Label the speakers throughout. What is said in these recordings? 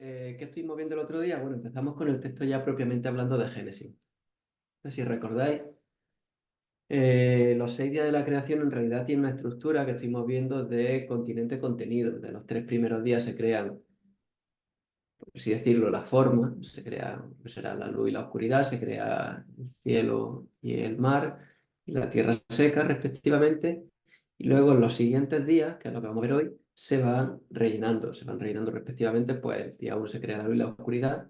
Speaker 1: ¿Qué estuvimos viendo el otro día? Bueno, empezamos con el texto ya propiamente hablando de Génesis. Si recordáis, los 6 días de la creación en realidad tienen una estructura que estuvimos viendo de continente-contenido. De los 3 primeros días se crean, por así decirlo, la forma, se crea, que será la luz y la oscuridad, se crea el cielo y el mar, y la tierra seca, respectivamente. Y luego en los siguientes días, que es lo que vamos a ver hoy, se van rellenando respectivamente, pues el día 1 se crea la luz y la oscuridad.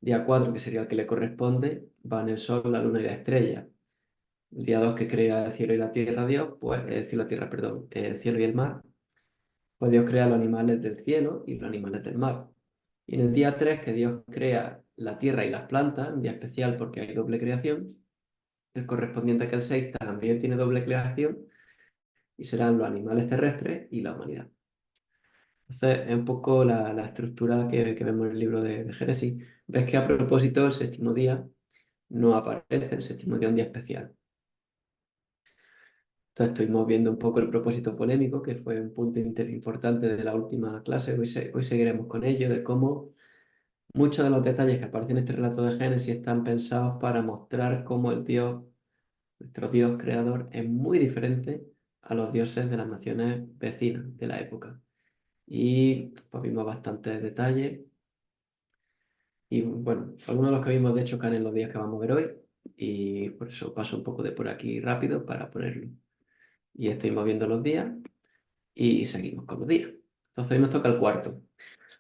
Speaker 1: Día 4 que sería el que le corresponde, van el sol, la luna y la estrella. El día 2 que crea el cielo y la tierra, Dios, pues el cielo, la tierra, perdón, el cielo y el mar. Pues Dios crea los animales del cielo y los animales del mar. Y en el día 3 que Dios crea la tierra y las plantas, un día especial porque hay doble creación, el correspondiente que el 6 también tiene doble creación y serán los animales terrestres y la humanidad. Entonces, es un poco la estructura que vemos en el libro de Génesis. Ves que a propósito, el séptimo día no aparece, el séptimo día un día especial. Entonces estuvimos viendo un poco el propósito polémico, que fue un punto importante de la última clase. Hoy seguiremos con ello, de cómo muchos de los detalles que aparecen en este relato de Génesis están pensados para mostrar cómo el Dios, nuestro Dios creador, es muy diferente a los dioses de las naciones vecinas de la época. Y pues vimos bastantes detalles. Y bueno, algunos de los que vimos de hecho caen en los días que vamos a ver hoy. Y por eso paso un poco de por aquí rápido para ponerlo. Y estoy moviendo los días y seguimos con los días. Entonces hoy nos toca el cuarto.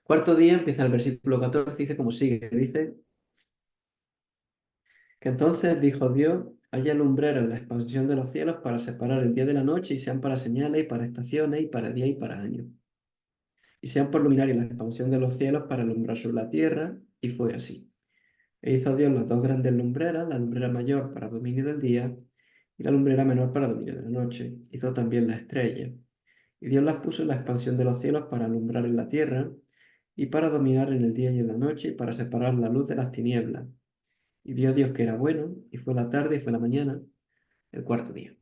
Speaker 1: Cuarto día empieza el versículo 14, dice como sigue, dice que entonces dijo Dios, haya lumbreras en la expansión de los cielos para separar el día de la noche y sean para señales y para estaciones y para día y para año. Y sean por luminaria la expansión de los cielos para alumbrar sobre la tierra, y fue así. E hizo Dios las dos grandes lumbreras, la lumbrera mayor para dominio del día y la lumbrera menor para dominio de la noche. Hizo también las estrellas. Y Dios las puso en la expansión de los cielos para alumbrar en la tierra, y para dominar en el día y en la noche, y para separar la luz de las tinieblas. Y vio Dios que era bueno, y fue la tarde y fue la mañana, el cuarto día.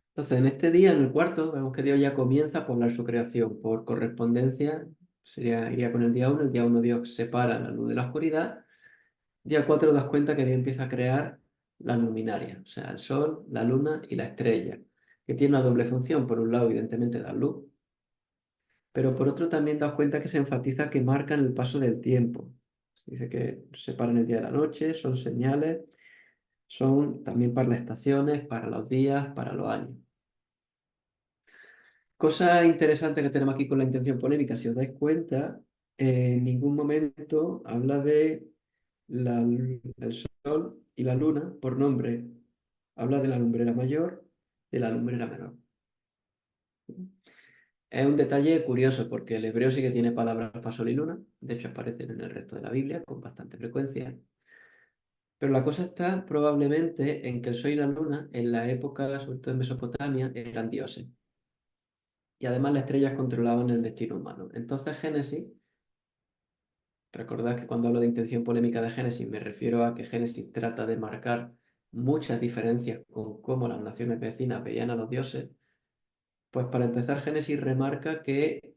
Speaker 1: Entonces, en este día, en el cuarto, vemos que Dios ya comienza a poblar su creación. Por correspondencia, iría con el día uno Dios separa la luz de la oscuridad. Día 4 das cuenta que Dios empieza a crear las luminarias, o sea, el sol, la luna y la estrella, que tiene una doble función. Por un lado, evidentemente, dar luz, pero por otro también das cuenta que se enfatiza que marcan el paso del tiempo. Se dice que separan el día de la noche, son señales, son también para las estaciones, para los días, para los años. Cosa interesante que tenemos aquí con la intención polémica, si os dais cuenta, en ningún momento habla de el sol y la luna por nombre. Habla de la lumbrera mayor, de la lumbrera menor. Es un detalle curioso porque el hebreo sí que tiene palabras para sol y luna, de hecho aparecen en el resto de la Biblia con bastante frecuencia, pero la cosa está probablemente en que el sol y la luna en la época, sobre todo en Mesopotamia, eran dioses y además las estrellas controlaban el destino humano. Entonces Génesis, recordad que cuando hablo de intención polémica de Génesis me refiero a que Génesis trata de marcar muchas diferencias con cómo las naciones vecinas veían a los dioses. Pues para empezar, Génesis remarca que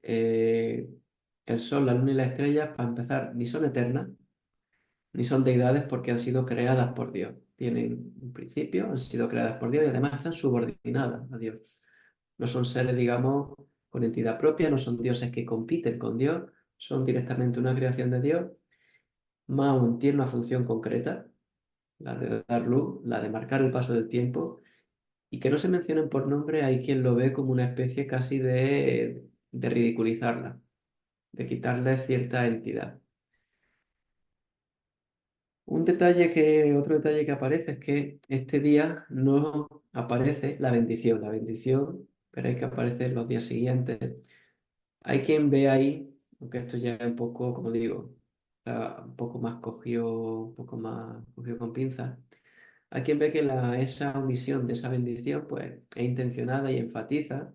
Speaker 1: el Sol, la Luna y las estrellas, para empezar, ni son eternas, ni son deidades porque han sido creadas por Dios. Tienen un principio, han sido creadas por Dios y además están subordinadas a Dios. No son seres, digamos, con entidad propia, no son dioses que compiten con Dios, son directamente una creación de Dios, más aún tiene una función concreta, la de dar luz, la de marcar el paso del tiempo y que no se mencionen por nombre, hay quien lo ve como una especie casi de ridiculizarla, de quitarle cierta entidad. Otro detalle que aparece es que este día no aparece la bendición. La bendición, veréis que aparece en los días siguientes. Hay quien ve ahí, aunque esto ya es un poco, como digo, está un poco más cogido con pinzas. Hay quien ve que esa omisión de esa bendición, pues, es intencionada y enfatiza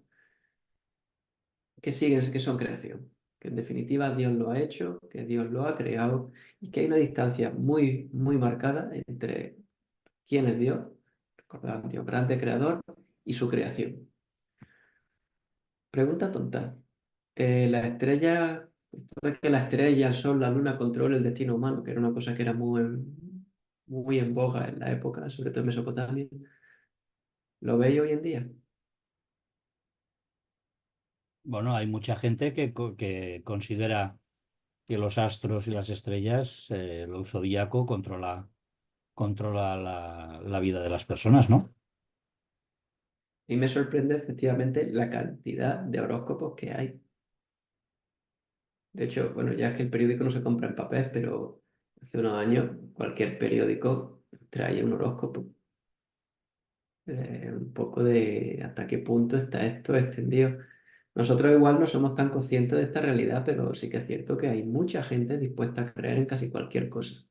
Speaker 1: que son creación, que en definitiva Dios lo ha hecho, que Dios lo ha creado y que hay una distancia muy, muy marcada entre quién es Dios, recordad, Dios grande creador, y su creación. Pregunta tonta. La estrella, esto de que la estrella, el sol, la luna controlen el destino humano, que era una cosa que era muy en boga en la época, sobre todo en Mesopotamia, ¿lo veis hoy en día?
Speaker 2: Bueno, hay mucha gente que considera que los astros y las estrellas, el zodíaco, controla la vida de las personas, ¿no?
Speaker 1: Y me sorprende efectivamente la cantidad de horóscopos que hay. De hecho, bueno, ya es que el periódico no se compra en papel, pero hace unos años cualquier periódico traía un horóscopo. Un poco de hasta qué punto está esto extendido. Nosotros igual no somos tan conscientes de esta realidad, pero sí que es cierto que hay mucha gente dispuesta a creer en casi cualquier cosa.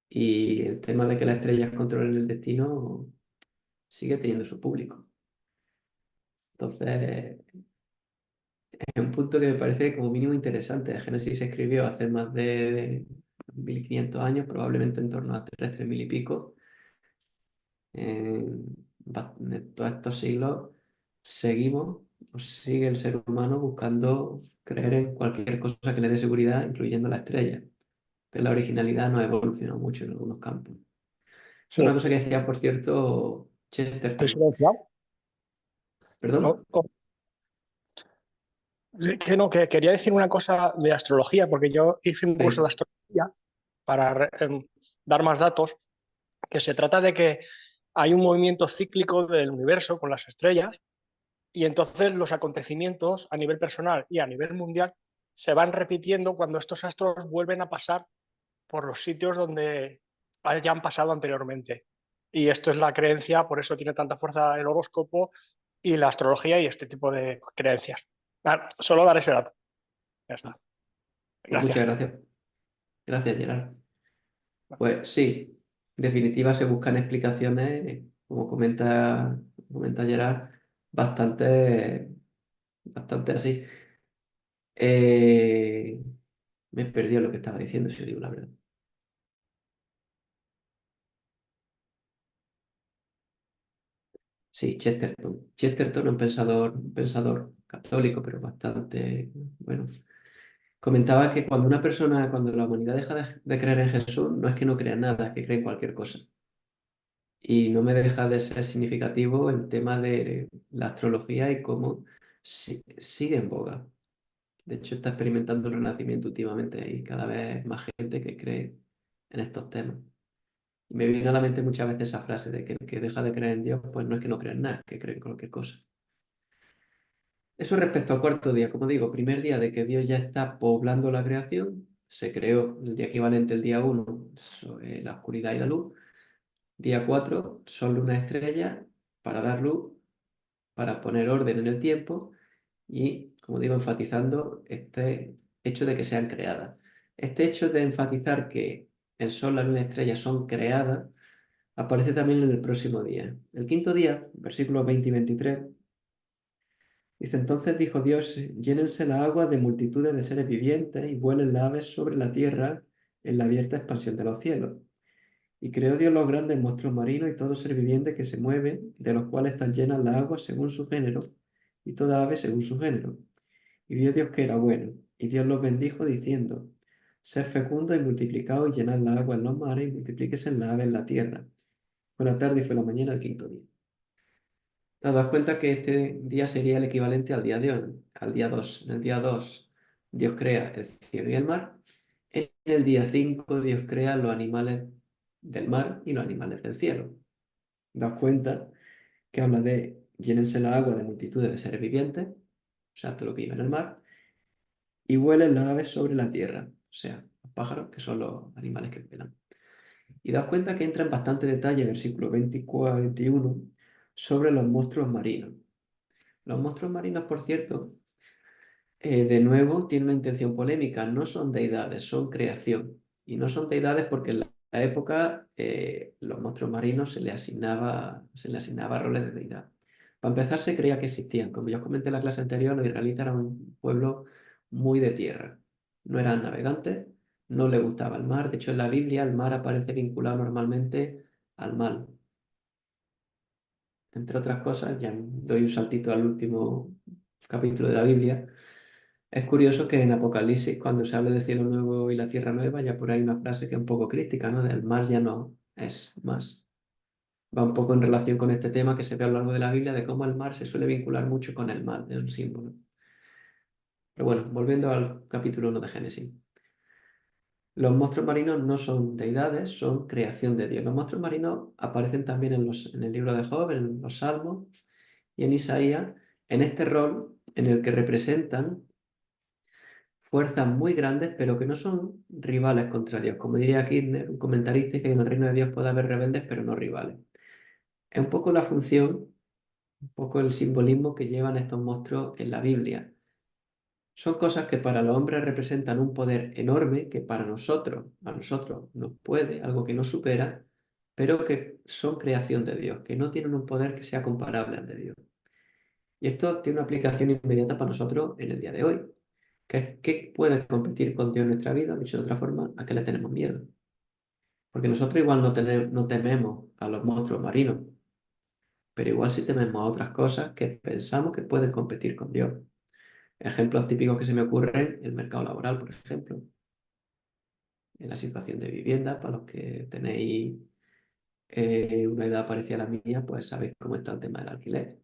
Speaker 1: Y el tema de que las estrellas controlen el destino sigue teniendo su público. Entonces, es un punto que me parece como mínimo interesante. El Génesis se escribió hace más de 1500 años, probablemente en torno a 3000 y pico. En todos estos siglos seguimos, o sigue el ser humano buscando creer en cualquier cosa que le dé seguridad, incluyendo la estrella, que la originalidad no ha evolucionado mucho en algunos campos. Es
Speaker 3: Sí.
Speaker 1: una cosa que decía, por cierto,
Speaker 3: ¿Estoy
Speaker 1: Chesterton.
Speaker 3: silenciado?
Speaker 1: ¿Perdón?
Speaker 3: Que no, que quería decir una cosa de astrología, porque yo hice un curso de
Speaker 1: Sí.
Speaker 3: astrología para dar más datos, que se trata de que hay un movimiento cíclico del universo con las estrellas y entonces los acontecimientos a nivel personal y a nivel mundial se van repitiendo cuando estos astros vuelven a pasar por los sitios donde hayan pasado anteriormente. Y esto es la creencia, por eso tiene tanta fuerza el horóscopo y la astrología y este tipo de creencias. Solo dar ese dato. Ya está.
Speaker 1: Pues muchas
Speaker 3: Gracias.
Speaker 1: gracias. Gracias, Gerard. Pues sí, en definitiva se buscan explicaciones, comenta Gerard, bastante así. Eh, Me he perdido lo que estaba diciendo, si os digo la verdad. Sí, Chesterton. Chesterton es un pensador católico, pero bastante bueno. Comentaba que cuando la humanidad deja de creer en Jesús, no es que no crea en nada, es que cree en cualquier cosa. Y no me deja de ser significativo el tema de la astrología y cómo sigue en boga. De hecho, está experimentando el renacimiento últimamente y cada vez más gente que cree en estos temas. Y me viene a la mente muchas veces esa frase de que el que deja de creer en Dios, pues no es que no crea en nada, es que cree en cualquier cosa. Eso respecto al cuarto día, como digo, primer día de que Dios ya está poblando la creación, se creó el día equivalente, el día uno, la oscuridad y la luz. Día 4, sol, luna, estrella, para dar luz, para poner orden en el tiempo y, como digo, enfatizando este hecho de que sean creadas. Este hecho de enfatizar que el sol, la luna y la estrella son creadas aparece también en el próximo día. El quinto día, versículos 20 y 23, dice: Entonces dijo Dios, llénense la agua de multitudes de seres vivientes y vuelen las aves sobre la tierra en la abierta expansión de los cielos. Y creó Dios los grandes monstruos marinos y todo ser viviente que se mueve, de los cuales están llenas las aguas según su género, y toda ave según su género. Y vio Dios que era bueno, y Dios los bendijo diciendo: Sed fecundos y multiplicaos y llenad las aguas en los mares y multiplíquese en las aves en la tierra. Fue la tarde y fue la mañana del quinto día. Te das cuenta que este día sería el equivalente al día de hoy, al día 2. En el día 2 Dios crea el cielo y el mar. En el día 5 Dios crea los animales del mar y los animales del cielo. Das cuenta que habla de llénense la agua de multitudes de seres vivientes, o sea, todo lo que vive en el mar, y vuelen las aves sobre la tierra, o sea, los pájaros, que son los animales que vuelan. Y das cuenta que entra en bastante detalle, versículo 24 21, sobre los monstruos marinos. Los monstruos marinos, por cierto, de nuevo, tienen una intención polémica. No son deidades, son creación. Y no son deidades porque en la época los monstruos marinos se le asignaba roles de deidad. Para empezar, se creía que existían. Como ya os comenté en la clase anterior, los israelitas eran un pueblo muy de tierra. No eran navegantes, no les gustaba el mar. De hecho, en la Biblia el mar aparece vinculado normalmente al mal. Entre otras cosas, ya doy un saltito al último capítulo de la Biblia. Es curioso que en Apocalipsis, cuando se habla del cielo nuevo y la tierra nueva, ya por ahí hay una frase que es un poco crítica, ¿no? Del mar ya no es más. Va un poco en relación con este tema que se ve a lo largo de la Biblia, de cómo el mar se suele vincular mucho con el mal, es un símbolo. Pero bueno, volviendo al capítulo 1 de Génesis. Los monstruos marinos no son deidades, son creación de Dios. Los monstruos marinos aparecen también en el libro de Job, en los Salmos y en Isaías, en este rol en el que representan fuerzas muy grandes, pero que no son rivales contra Dios. Como diría Kirchner, un comentarista, dice que en el reino de Dios puede haber rebeldes, pero no rivales. Es un poco la función, un poco el simbolismo que llevan estos monstruos en la Biblia. Son cosas que para los hombres representan un poder enorme que para nosotros, a nosotros nos puede, algo que nos supera, pero que son creación de Dios, que no tienen un poder que sea comparable al de Dios. Y esto tiene una aplicación inmediata para nosotros en el día de hoy, que es qué puede competir con Dios en nuestra vida, dicho de otra forma, a qué le tenemos miedo. Porque nosotros igual no tememos a los monstruos marinos, pero igual sí tememos a otras cosas que pensamos que pueden competir con Dios. Ejemplos típicos que se me ocurren, el mercado laboral, por ejemplo, en la situación de vivienda, para los que tenéis una edad parecida a la mía, pues sabéis cómo está el tema del alquiler.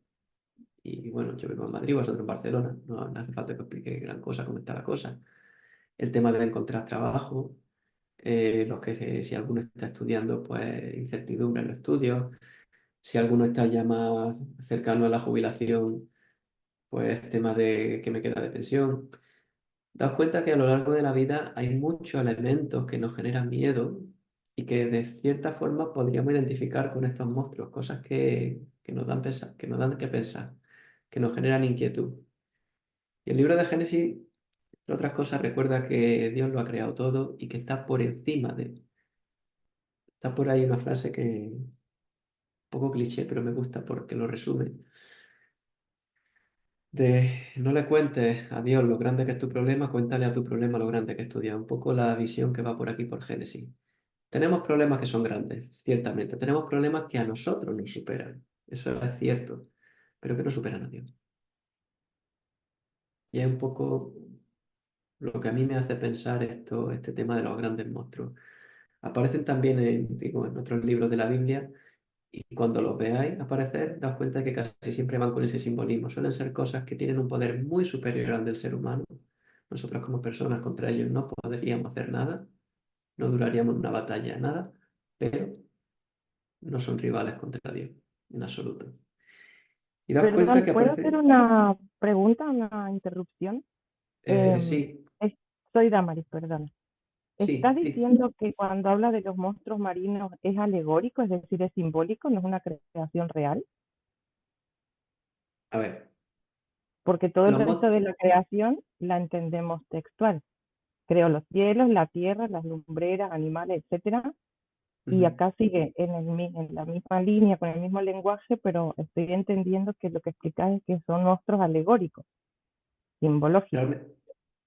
Speaker 1: Y bueno, yo vivo en Madrid, vosotros en Barcelona, no hace falta que os explique gran cosa cómo está la cosa. El tema de encontrar trabajo, los que si alguno está estudiando, pues incertidumbre en los estudios, si alguno está ya más cercano a la jubilación, pues tema de que me queda de pensión. Daos cuenta que a lo largo de la vida hay muchos elementos que nos generan miedo y que de cierta forma podríamos identificar con estos monstruos, cosas que nos dan pensar, que nos dan que pensar, que nos generan inquietud. Y el libro de Génesis, entre otras cosas, recuerda que Dios lo ha creado todo y que está por encima de. Está por ahí una frase que un poco cliché, pero me gusta porque lo resume. De no le cuentes a Dios lo grande que es tu problema, cuéntale a tu problema lo grande que es tu Dios. Un poco la visión que va por aquí por Génesis. Tenemos problemas que son grandes, ciertamente. Tenemos problemas que a nosotros nos superan. Eso es cierto, pero que no superan a Dios. Y es un poco lo que a mí me hace pensar este tema de los grandes monstruos. Aparecen también digo, en otros libros de la Biblia y cuando los veáis aparecer, daos cuenta que casi siempre van con ese simbolismo. Suelen ser cosas que tienen un poder muy superior al del ser humano. Nosotros como personas contra ellos no podríamos hacer nada, no duraríamos una batalla, nada, pero no son rivales contra Dios, en absoluto. Y daos cuenta
Speaker 4: Perdón,
Speaker 1: que
Speaker 4: ¿puedo hacer
Speaker 1: aparece,
Speaker 4: una pregunta, una interrupción?
Speaker 1: sí,
Speaker 4: Es- Soy Damaris, perdón. ¿Estás
Speaker 1: sí, sí.
Speaker 4: diciendo que cuando habla de los monstruos marinos es alegórico, es decir, es simbólico, no es una creación real?
Speaker 1: A ver,
Speaker 4: Porque todo el
Speaker 1: los
Speaker 4: resto de
Speaker 1: monstruos,
Speaker 4: la creación la entendemos textual. Creo los cielos, la tierra, las lumbreras, animales, etcétera. Y acá sigue en la misma línea, con el mismo lenguaje, pero estoy entendiendo que lo que explicas es que son monstruos alegóricos, simbológicos.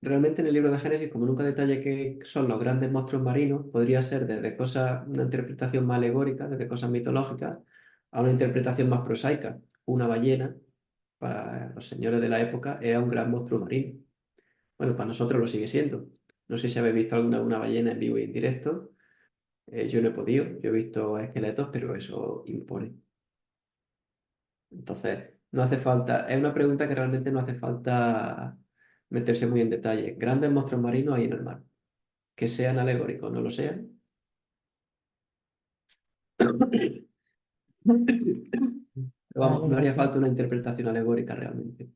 Speaker 1: realmente en el libro de Génesis, como nunca detalla qué son los grandes monstruos marinos, podría ser desde cosas, una interpretación más alegórica, desde cosas mitológicas, a una interpretación más prosaica. Una ballena, para los señores de la época, era un gran monstruo marino. Bueno, para nosotros lo sigue siendo. No sé si habéis visto alguna una ballena en vivo y en directo. Yo no he podido, yo he visto esqueletos, pero eso impone. Entonces, no hace falta, es una pregunta que realmente no hace falta meterse muy en detalle. Grandes monstruos marinos hay en el mar. Que sean alegóricos, no lo sean. Pero vamos,
Speaker 4: Vale,
Speaker 1: no haría
Speaker 4: gracias.
Speaker 1: falta una interpretación alegórica realmente.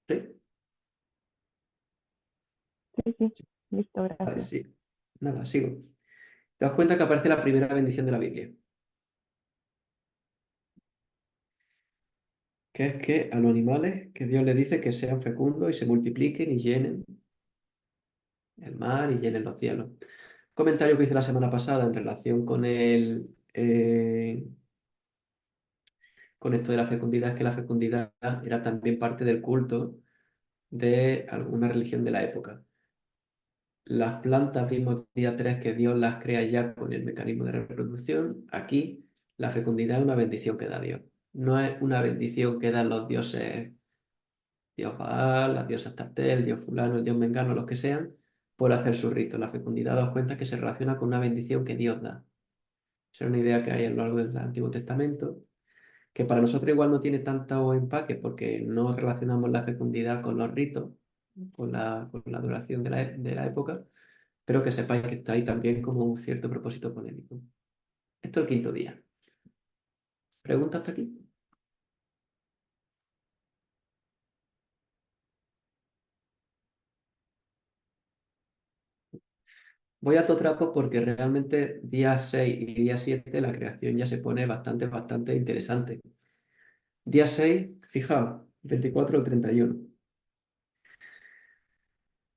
Speaker 1: ¿Sí?
Speaker 4: Sí, sí, listo,
Speaker 1: Vale,
Speaker 4: gracias.
Speaker 1: sí. Nada, sigo. Te das cuenta que aparece la primera bendición de la Biblia, que es que a los animales, que Dios les dice que sean fecundos y se multipliquen y llenen el mar y llenen los cielos. Comentario que hice la semana pasada en relación con esto de la fecundidad, es que la fecundidad era también parte del culto de alguna religión de la época. Las plantas, vimos día 3 que Dios las crea ya con el mecanismo de reproducción. Aquí la fecundidad es una bendición que da Dios. No es una bendición que dan los dioses, Dios Baal, la diosa Tartel, el dios fulano, el dios Mengano, los que sean, por hacer su rito. La fecundidad, daos cuenta que se relaciona con una bendición que Dios da. Esa es una idea que hay a lo largo del Antiguo Testamento, que para nosotros igual no tiene tanto empaque porque no relacionamos la fecundidad con los ritos, con la duración de la época, pero que sepáis que está ahí también como un cierto propósito polémico. Esto es el quinto día. ¿Pregunta hasta aquí? Voy a todo trapo porque realmente día 6 y día 7 la creación ya se pone bastante interesante. Día 6, fijaos, 24 al 31.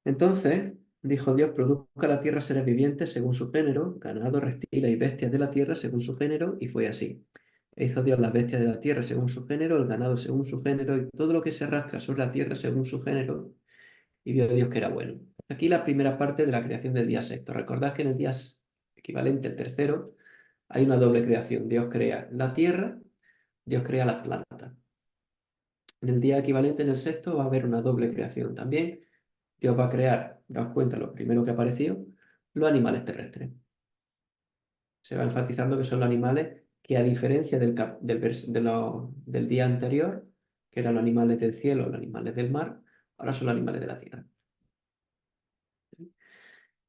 Speaker 1: Entonces dijo Dios: produzca la tierra seres vivientes según su género, ganado, reptiles y bestias de la tierra según su género, y fue así. E hizo Dios las bestias de la tierra según su género, el ganado según su género, y todo lo que se arrastra sobre la tierra según su género, y vio Dios que era bueno. Aquí la primera parte de la creación del día sexto. Recordad que en el día equivalente al tercero hay una doble creación. Dios crea la tierra, Dios crea las plantas. En el día equivalente, en el sexto, va a haber una doble creación también. Dios va a crear, daos cuenta, lo primero que apareció, los animales terrestres. Se va enfatizando que son los animales que, a diferencia del día anterior, que eran los animales del cielo, los animales del mar, ahora son los animales de la tierra.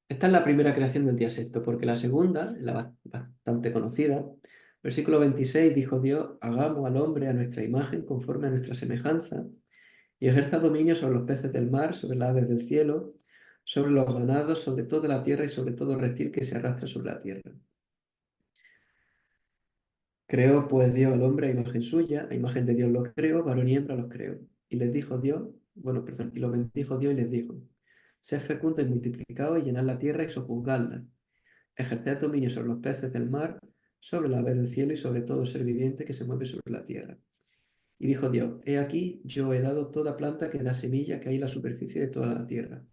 Speaker 1: Esta es la primera creación del día sexto, porque la segunda, la bastante conocida, versículo 26, dijo Dios: hagamos al hombre a nuestra imagen, conforme a nuestra semejanza, y ejerza dominio sobre los peces del mar, sobre las aves del cielo, sobre los ganados, sobre toda la tierra y sobre todo reptil que se arrastra sobre la tierra. Creó pues Dios al hombre a imagen suya, a imagen de Dios lo creó, varón y hembra los creó. Y les dijo Dios, y lo bendijo Dios y les dijo: sed fecundos y multiplicados y llenad la tierra y sojuzgadla. Ejerced dominio sobre los peces del mar, sobre las aves del cielo y sobre todo ser viviente que se mueve sobre la tierra. Y dijo Dios: he aquí, yo he dado toda planta que da semilla que hay en la superficie de toda la tierra,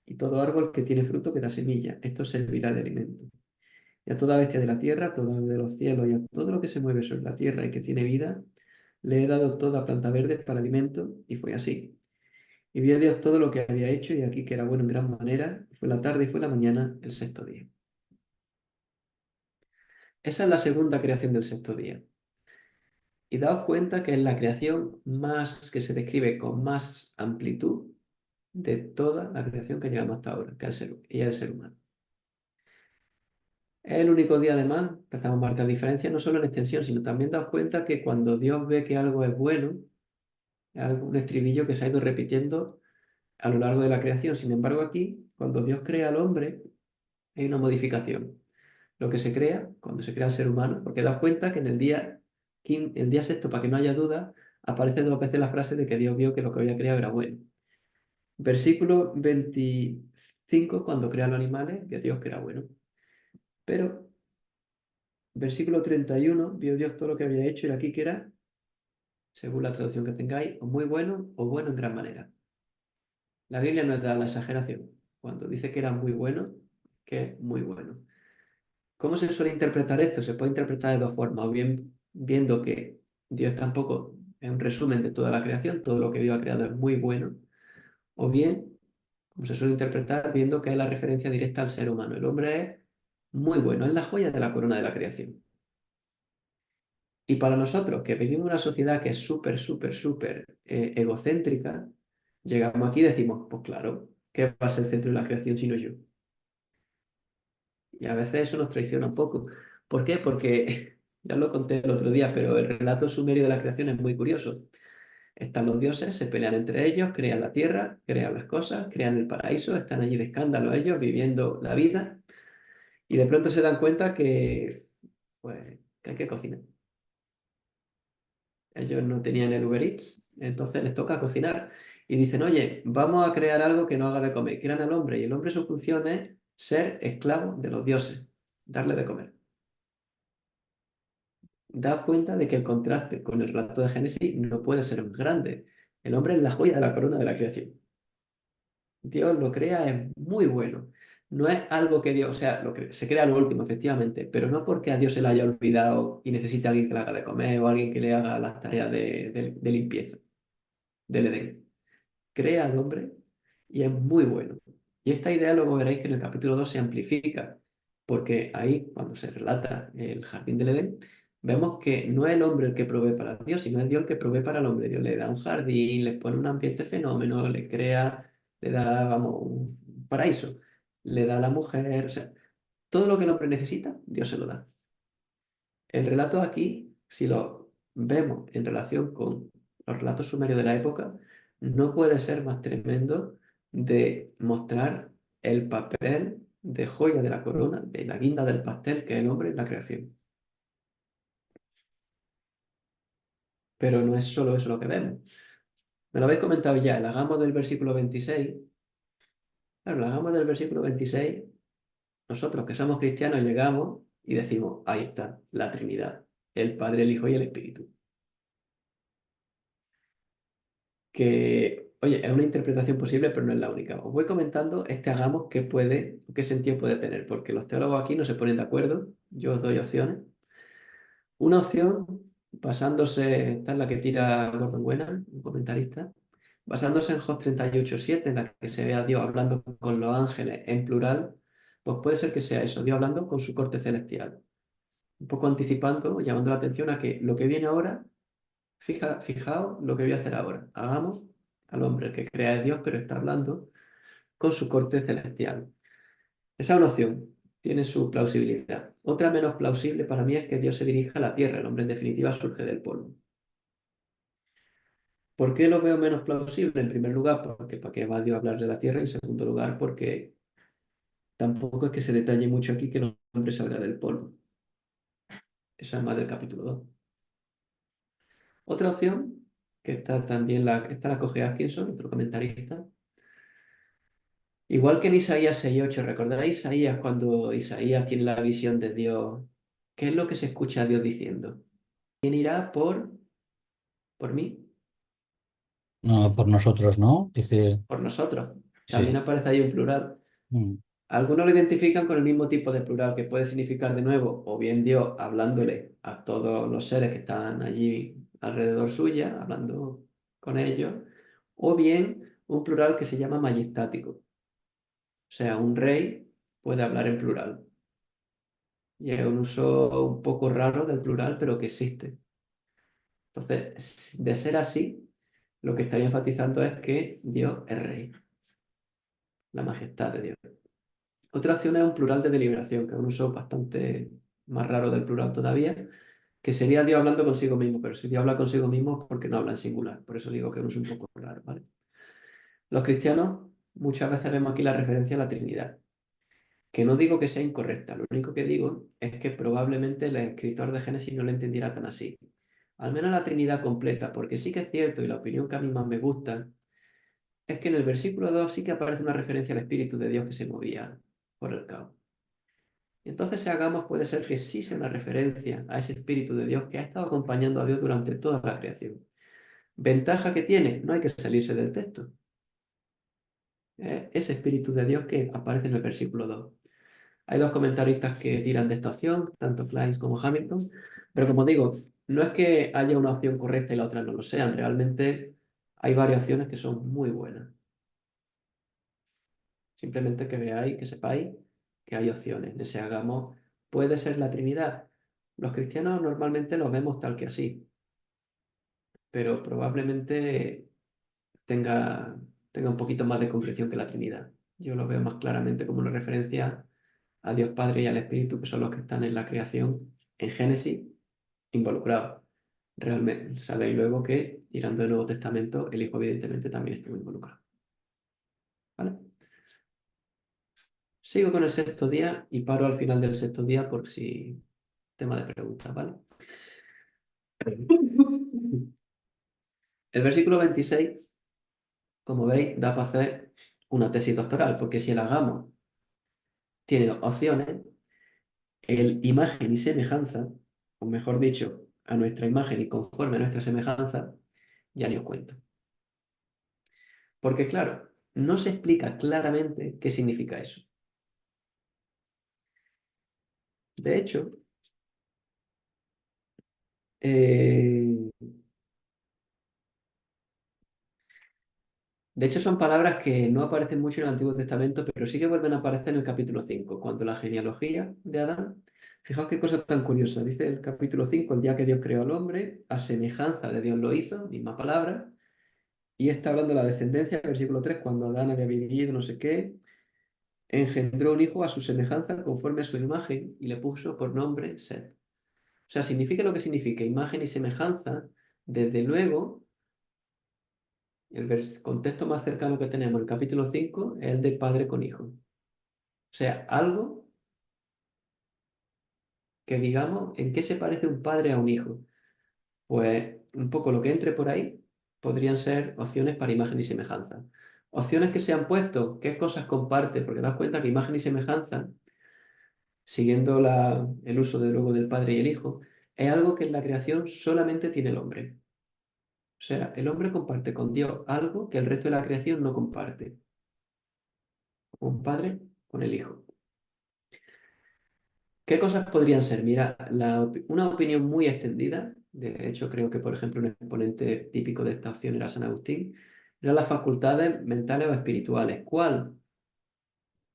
Speaker 1: y todo árbol que tiene fruto que da semilla. Esto servirá de alimento. Y a toda bestia de la tierra, a toda ave de los cielos y a todo lo que se mueve sobre la tierra y que tiene vida, le he dado toda planta verde para alimento, y fue así. Y vio Dios todo lo que había hecho, y aquí que era bueno en gran manera. Fue la tarde y fue la mañana, el sexto día. Esa es la segunda creación del sexto día. Y daos cuenta que es la creación más que se describe con más amplitud de toda la creación que llegamos hasta ahora, que es el ser humano. Es el único día, además, empezamos a marcar diferencias no solo en extensión, sino también daos cuenta que cuando Dios ve que algo es bueno, es un estribillo que se ha ido repitiendo a lo largo de la creación. Sin embargo, aquí, cuando Dios crea al hombre, hay una modificación. Lo que se crea, cuando se crea el ser humano, porque daos cuenta que en el día sexto, para que no haya duda, aparece dos veces la frase de que Dios vio que lo que había creado era bueno. Versículo 25, cuando crea los animales, vio Dios que era bueno. Pero, versículo 31, vio Dios todo lo que había hecho y aquí que era, según la traducción que tengáis, o muy bueno o bueno en gran manera. La Biblia no da la exageración. Cuando dice que era muy bueno, que es muy bueno. ¿Cómo se suele interpretar esto? Se puede interpretar de dos formas, o bien viendo que Dios tampoco es un resumen de toda la creación, todo lo que Dios ha creado es muy bueno, o bien, como se suele interpretar, viendo que es la referencia directa al ser humano. El hombre es muy bueno, es la joya de la corona de la creación. Y para nosotros, que vivimos en una sociedad que es súper egocéntrica, llegamos aquí y decimos: pues claro, ¿qué va a ser el centro de la creación sino yo? Y a veces eso nos traiciona un poco. ¿Por qué? Porque, ya lo conté el otro día, pero el relato sumerio de la creación es muy curioso. Están los dioses, se pelean entre ellos, crean la tierra, crean las cosas, crean el paraíso, están allí de escándalo ellos, viviendo la vida, y de pronto se dan cuenta pues, que hay que cocinar. Ellos no tenían el Uber Eats, entonces les toca cocinar. Y dicen: oye, vamos a crear algo que no haga de comer. Crean al hombre, y el hombre, su función es ser esclavo de los dioses, darle de comer. Daos cuenta de que el contraste con el relato de Génesis no puede ser más grande. El hombre es la joya de la corona de la creación. Dios lo crea, es muy bueno. no es algo que Dios, o sea, se crea lo último, efectivamente, pero no porque a Dios se le haya olvidado y necesite a alguien que le haga de comer o alguien que le haga las tareas de limpieza del Edén. Crea al hombre y es muy bueno. Y esta idea luego veréis que en el capítulo 2 se amplifica, porque ahí, cuando se relata el jardín del Edén, vemos que no es el hombre el que provee para Dios, sino es Dios el que provee para el hombre. Dios le da un jardín, le pone un ambiente fenómeno, le crea, le da, vamos, un paraíso, le da a la mujer, o sea, todo lo que el hombre necesita, Dios se lo da. El relato aquí, si lo vemos en relación con los relatos sumerios de la época, no puede ser más tremendo de mostrar el papel de joya de la corona, de la guinda del pastel que es el hombre en la creación. Pero no es solo eso lo que vemos. Me lo habéis comentado ya, el hagamos del versículo 26. Claro, el hagamos del versículo 26, nosotros que somos cristianos llegamos y decimos, ahí está, la Trinidad, el Padre, el Hijo y el Espíritu. Que, oye, es una interpretación posible, pero no es la única. Os voy comentando este hagamos qué sentido puede tener, porque los teólogos aquí no se ponen de acuerdo. Yo os doy opciones. Una opción, basándose, esta es la que tira Gordon Wenham, un comentarista, basándose en Job 38:7, en la que se ve a Dios hablando con los ángeles en plural, pues puede ser que sea eso, Dios hablando con su corte celestial. Un poco anticipando, llamando la atención a que lo que viene ahora, fijaos lo que voy a hacer ahora. Hagamos al hombre, el que crea es Dios, pero está hablando con su corte celestial. Esa es una opción, tiene su plausibilidad. Otra menos plausible para mí es que Dios se dirija a la tierra, el hombre en definitiva surge del polvo. ¿Por qué lo veo menos plausible? En primer lugar, porque ¿para qué va Dios a hablar de la tierra? En segundo lugar, porque tampoco es que se detalle mucho aquí que el hombre salga del polvo. Eso es más del capítulo 2. Otra opción, que está también esta la coge Atkinson, otro comentarista. Igual que en Isaías 6:8, ¿recordáis Isaías cuando Isaías tiene la visión de Dios? ¿Qué es lo que se escucha a Dios diciendo? ¿Quién irá por mí?
Speaker 2: No, por nosotros, ¿no? Dice,
Speaker 1: Por nosotros. También
Speaker 2: sí.
Speaker 1: aparece ahí un plural.
Speaker 2: Mm.
Speaker 1: Algunos lo identifican con el mismo tipo de plural que puede significar de nuevo o bien Dios hablándole a todos los seres que están allí alrededor suya, hablando con ellos, o bien un plural que se llama majestático. O sea, un rey puede hablar en plural. Y es un uso un poco raro del plural, pero que existe. Entonces, de ser así, lo que estaría enfatizando es que Dios es rey, la majestad de Dios. Otra opción es un plural de deliberación, que es un uso bastante más raro del plural todavía, que sería Dios hablando consigo mismo, pero si Dios habla consigo mismo es porque no habla en singular. Por eso digo que es un uso un poco raro, ¿vale? Los cristianos muchas veces vemos aquí la referencia a la Trinidad, que no digo que sea incorrecta, lo único que digo es que probablemente el escritor de Génesis no lo entendiera tan así. Al menos la Trinidad completa, porque sí que es cierto, y la opinión que a mí más me gusta, es que en el versículo 2 sí que aparece una referencia al Espíritu de Dios que se movía por el caos. Y entonces, si hagamos, puede ser que sí sea una referencia a ese Espíritu de Dios que ha estado acompañando a Dios durante toda la creación. Ventaja que tiene, no hay que salirse del texto. Ese Espíritu de Dios que aparece en el versículo 2. Hay dos comentaristas que tiran de esta opción, tanto Klein como Hamilton, pero como digo, no es que haya una opción correcta y la otra no lo sean, realmente hay variaciones que son muy buenas. Simplemente que veáis, que sepáis que hay opciones. En ese hagamos, puede ser la Trinidad. Los cristianos normalmente lo vemos tal que así, pero probablemente tenga un poquito más de concreción que la Trinidad. Yo lo veo más claramente como una referencia a Dios Padre y al Espíritu, que son los que están en la creación, en Génesis, involucrados. Realmente, sabéis luego que, tirando del Nuevo Testamento, el Hijo evidentemente también estuvo involucrado. ¿Vale? Sigo con el sexto día y paro al final del sexto día por si tema de preguntas, ¿vale? El versículo 26, como veis, da para hacer una tesis doctoral, porque si el hagamos tiene opciones, el imagen y semejanza, o mejor dicho, a nuestra imagen y conforme a nuestra semejanza, ya ni os cuento. Porque claro, no se explica claramente qué significa eso. De hecho, eh, son palabras que no aparecen mucho en el Antiguo Testamento, pero sí que vuelven a aparecer en el capítulo 5, cuando la genealogía de Adán. Fijaos qué cosa tan curiosa. Dice el capítulo 5, el día que Dios creó al hombre, a semejanza de Dios lo hizo, misma palabra. Y está hablando de la descendencia, versículo 3, cuando Adán había vivido no sé qué, engendró un hijo a su semejanza conforme a su imagen y le puso por nombre Set. O sea, significa lo que significa imagen y semejanza. Desde luego, el contexto más cercano que tenemos, el capítulo 5, es el de padre con hijo. O sea, algo que digamos, ¿en qué se parece un padre a un hijo? Pues un poco lo que entre por ahí podrían ser opciones para imagen y semejanza. Opciones que se han puesto, ¿qué cosas comparte? Porque das cuenta que imagen y semejanza, siguiendo el uso de luego del padre y el hijo, es algo que en la creación solamente tiene el hombre. O sea, el hombre comparte con Dios algo que el resto de la creación no comparte. Un padre con el hijo. ¿Qué cosas podrían ser? Mira, una opinión muy extendida, de hecho creo que por ejemplo un exponente típico de esta opción era San Agustín, eran las facultades mentales o espirituales. ¿Cuál?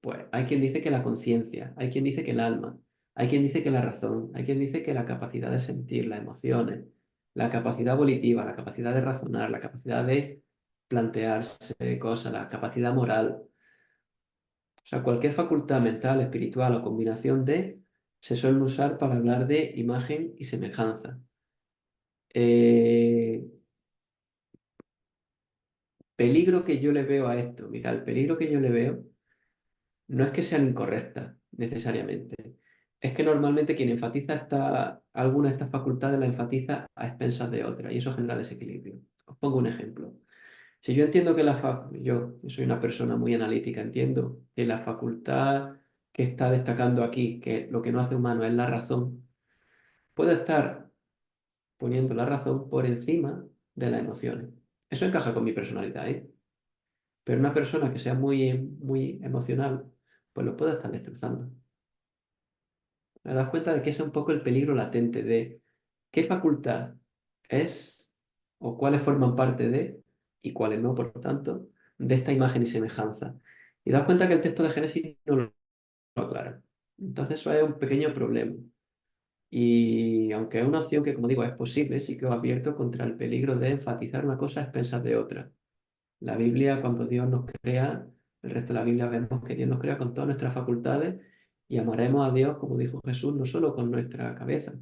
Speaker 1: Pues hay quien dice que la conciencia, hay quien dice que el alma, hay quien dice que la razón, hay quien dice que la capacidad de sentir, las emociones, la capacidad volitiva, la capacidad de razonar, la capacidad de plantearse cosas, la capacidad moral. O sea, cualquier facultad mental, espiritual o combinación de se suelen usar para hablar de imagen y semejanza. Eh, Peligro que yo le veo a esto. Mira, el peligro que yo le veo no es que sean incorrectas necesariamente. Es que normalmente quien enfatiza alguna de estas facultades la enfatiza a expensas de otra y eso genera desequilibrio. Os pongo un ejemplo. Si yo entiendo que yo soy una persona muy analítica, entiendo que la facultad que está destacando aquí, que lo que no hace humano es la razón, puedo estar poniendo la razón por encima de las emociones. Eso encaja con mi personalidad, ¿eh? Pero una persona que sea muy emocional, pues lo puede estar destrozando. Me das cuenta de que ese es un poco el peligro latente de qué facultad es o cuáles forman parte de y cuáles no, por lo tanto, de esta imagen y semejanza. Y das cuenta que el texto de Génesis no lo aclara. Entonces eso es un pequeño problema. Y aunque es una opción que, como digo, es posible, sí que os advierto contra el peligro de enfatizar una cosa a expensas de otra. La Biblia, cuando Dios nos crea, el resto de la Biblia vemos que Dios nos crea con todas nuestras facultades y amaremos a Dios, como dijo Jesús, no solo con nuestra cabeza,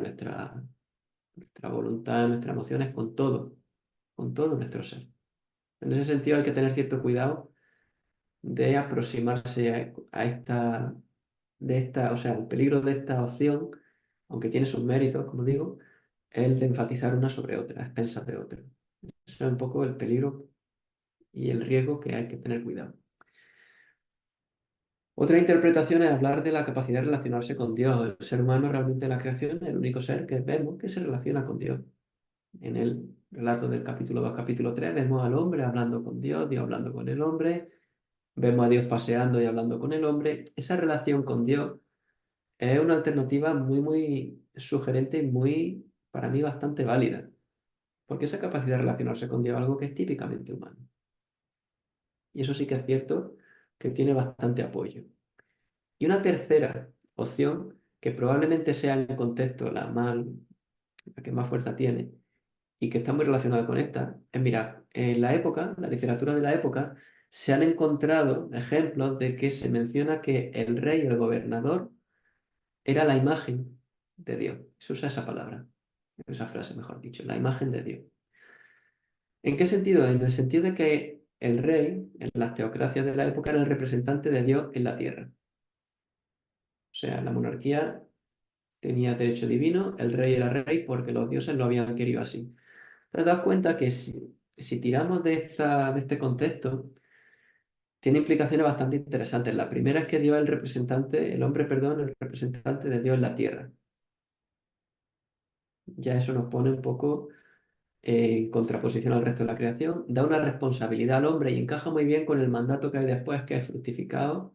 Speaker 1: nuestra voluntad, nuestras emociones, con todo nuestro ser. En ese sentido hay que tener cierto cuidado de aproximarse o sea, el peligro de esta opción, aunque tiene sus méritos, como digo, es el de enfatizar una sobre otra, a expensas de otra. Eso es un poco el peligro y el riesgo que hay que tener cuidado. Otra interpretación es hablar de la capacidad de relacionarse con Dios. El ser humano realmente en la creación es el único ser que vemos que se relaciona con Dios. En el relato del capítulo 2, capítulo 3, vemos al hombre hablando con Dios, Dios hablando con el hombre, vemos a Dios paseando y hablando con el hombre. Esa relación con Dios es una alternativa muy sugerente y para mí, bastante válida. Porque esa capacidad de relacionarse con Dios es algo que es típicamente humano. Y eso sí que es cierto que tiene bastante apoyo. Y una tercera opción, que probablemente sea en el contexto la que más fuerza tiene y que está muy relacionada con esta, es mirar, en la literatura de la época, se han encontrado ejemplos de que se menciona que el rey, el gobernador, era la imagen de Dios. Se usa esa palabra, esa frase, mejor dicho, la imagen de Dios. ¿En qué sentido? En el sentido de que el rey, en las teocracias de la época, era el representante de Dios en la tierra. O sea, la monarquía tenía derecho divino, el rey era rey porque los dioses lo habían querido así. Te das cuenta que si tiramos de este contexto, tiene implicaciones bastante interesantes. La primera es que Dios es el hombre, perdón, el representante de Dios en la tierra. Ya eso nos pone un poco en contraposición al resto de la creación, da una responsabilidad al hombre y encaja muy bien con el mandato que hay después, que es fructificado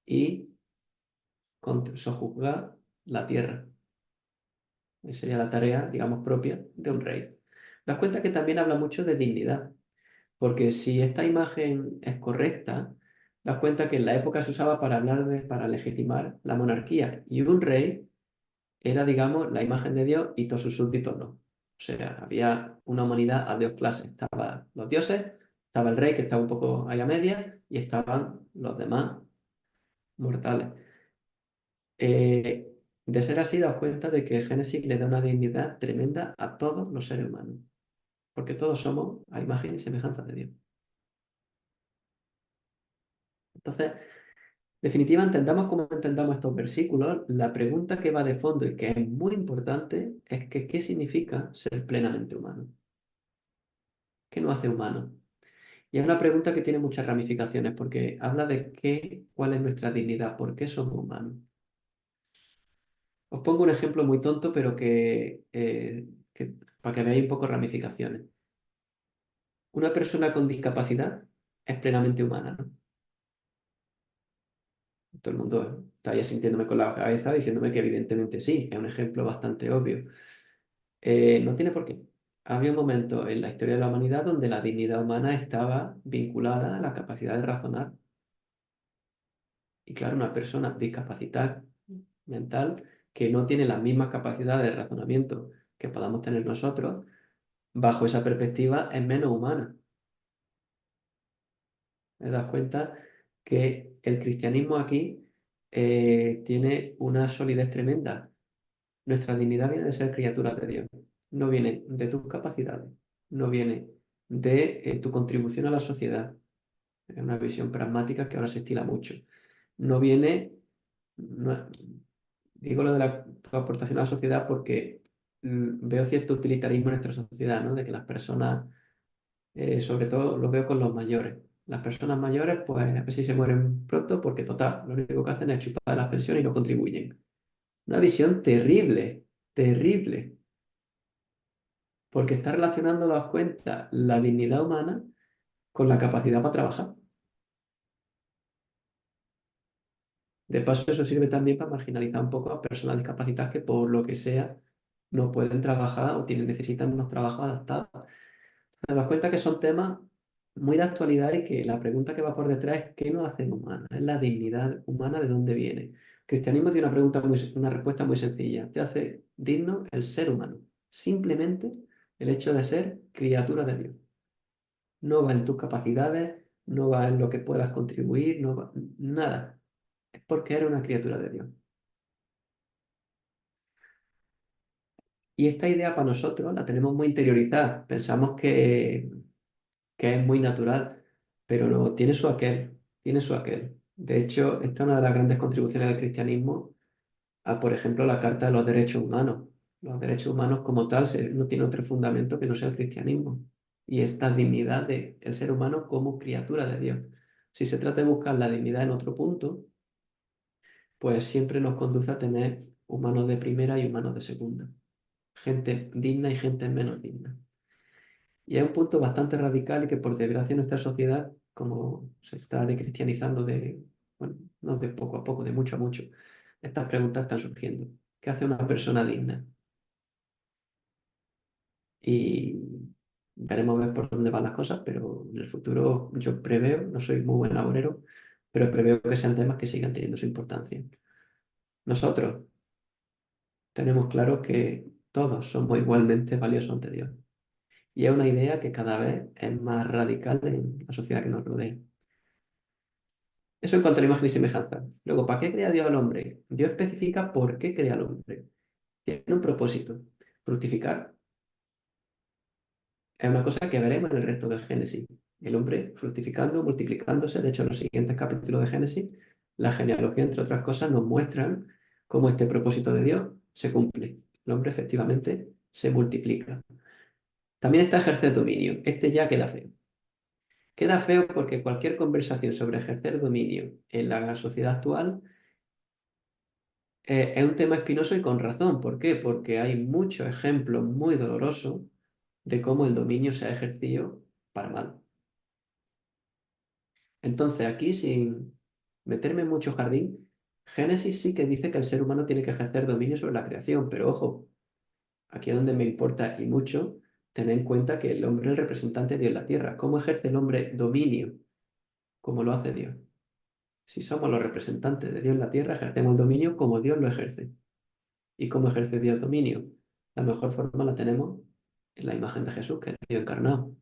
Speaker 1: y sojuzgar la tierra. Esa sería la tarea, digamos, propia de un rey. Das cuenta que también habla mucho de dignidad, porque si esta imagen es correcta, das cuenta que en la época se usaba para para legitimar la monarquía, y un rey era, digamos, la imagen de Dios y todos sus súbditos no. O sea, había una humanidad a dos clases. Estaban los dioses, estaba el rey que estaba un poco ahí a media y estaban los demás mortales. De ser así, daos cuenta de que Génesis le da una dignidad tremenda a todos los seres humanos, porque todos somos a imagen y semejanza de Dios. Entonces, definitiva, entendamos cómo entendamos estos versículos, la pregunta que va de fondo y que es muy importante es que ¿qué significa ser plenamente humano? ¿Qué nos hace humanos? Y es una pregunta que tiene muchas ramificaciones porque habla de cuál es nuestra dignidad, por qué somos humanos. Os pongo un ejemplo muy tonto, pero para que veáis un poco ramificaciones. Una persona con discapacidad es plenamente humana, ¿no? Todo el mundo está ya sintiéndome con la cabeza diciéndome que evidentemente sí, es un ejemplo bastante obvio. No tiene por qué. Había un momento en la historia de la humanidad donde la dignidad humana estaba vinculada a la capacidad de razonar. Y claro, una persona discapacitada mental que no tiene las mismas capacidades de razonamiento que podamos tener nosotros, bajo esa perspectiva es menos humana. ¿Te das cuenta que el cristianismo aquí tiene una solidez tremenda? Nuestra dignidad viene de ser criaturas de Dios, no viene de tus capacidades, no viene de tu contribución a la sociedad. Es una visión pragmática que ahora se estila mucho. No viene, no- digo lo de tu aportación a la sociedad porque veo cierto utilitarismo en nuestra sociedad, ¿no? De que las personas, sobre todo lo veo con los mayores. Las personas mayores, pues a ver si se mueren pronto porque total, lo único que hacen es chupar las pensiones y no contribuyen. Una visión terrible, terrible, porque está relacionando las cuentas, la dignidad humana, con la capacidad para trabajar. De paso, eso sirve también para marginalizar un poco a personas discapacitadas que por lo que sea no pueden trabajar o necesitan unos trabajos adaptados. Te das cuenta que son temas muy de actualidad y que la pregunta que va por detrás es ¿qué nos hace humanos? Es la dignidad humana, ¿de dónde viene? El cristianismo tiene una respuesta muy sencilla. Te hace digno el ser humano. Simplemente el hecho de ser criatura de Dios. No va en tus capacidades, no va en lo que puedas contribuir, no va, nada. Es porque eres una criatura de Dios. Y esta idea para nosotros la tenemos muy interiorizada. Pensamos que es muy natural, pero no, tiene su aquel, tiene su aquel. De hecho, esta es una de las grandes contribuciones del cristianismo a, por ejemplo, la Carta de los Derechos Humanos. Los derechos humanos como tal no tiene otro fundamento que no sea el cristianismo. Y esta dignidad del ser humano como criatura de Dios. Si se trata de buscar la dignidad en otro punto, pues siempre nos conduce a tener humanos de primera y humanos de segunda. Gente digna y gente menos digna. Y es un punto bastante radical y que por desgracia en nuestra sociedad, como se está decristianizando bueno, no de poco a poco, de mucho a mucho, estas preguntas están surgiendo. ¿Qué hace una persona digna? Y veremos ver por dónde van las cosas, pero en el futuro yo preveo, no soy muy buen laborero, pero preveo que sean temas que sigan teniendo su importancia. Nosotros tenemos claro que todos somos igualmente valiosos ante Dios. Y es una idea que cada vez es más radical en la sociedad que nos rodea. Eso en cuanto a la imagen y semejanza. Luego, ¿para qué crea Dios al hombre? Dios especifica por qué crea al hombre. Tiene un propósito, fructificar. Es una cosa que veremos en el resto del Génesis. El hombre fructificando, multiplicándose. De hecho, en los siguientes capítulos de Génesis, la genealogía, entre otras cosas, nos muestran cómo este propósito de Dios se cumple. El hombre efectivamente se multiplica. También está ejercer dominio. Este ya queda feo. Queda feo porque cualquier conversación sobre ejercer dominio en la sociedad actual es un tema espinoso y con razón. ¿Por qué? Porque hay muchos ejemplos muy dolorosos de cómo el dominio se ha ejercido para mal. Entonces, aquí, sin meterme en mucho jardín, Génesis sí que dice que el ser humano tiene que ejercer dominio sobre la creación, pero ojo, aquí es donde me importa y mucho tener en cuenta que el hombre es el representante de Dios en la tierra. ¿Cómo ejerce el hombre dominio? Como lo hace Dios. Si somos los representantes de Dios en la tierra, ejercemos el dominio como Dios lo ejerce. ¿Y cómo ejerce Dios dominio? La mejor forma la tenemos en la imagen de Jesús, que es Dios encarnado.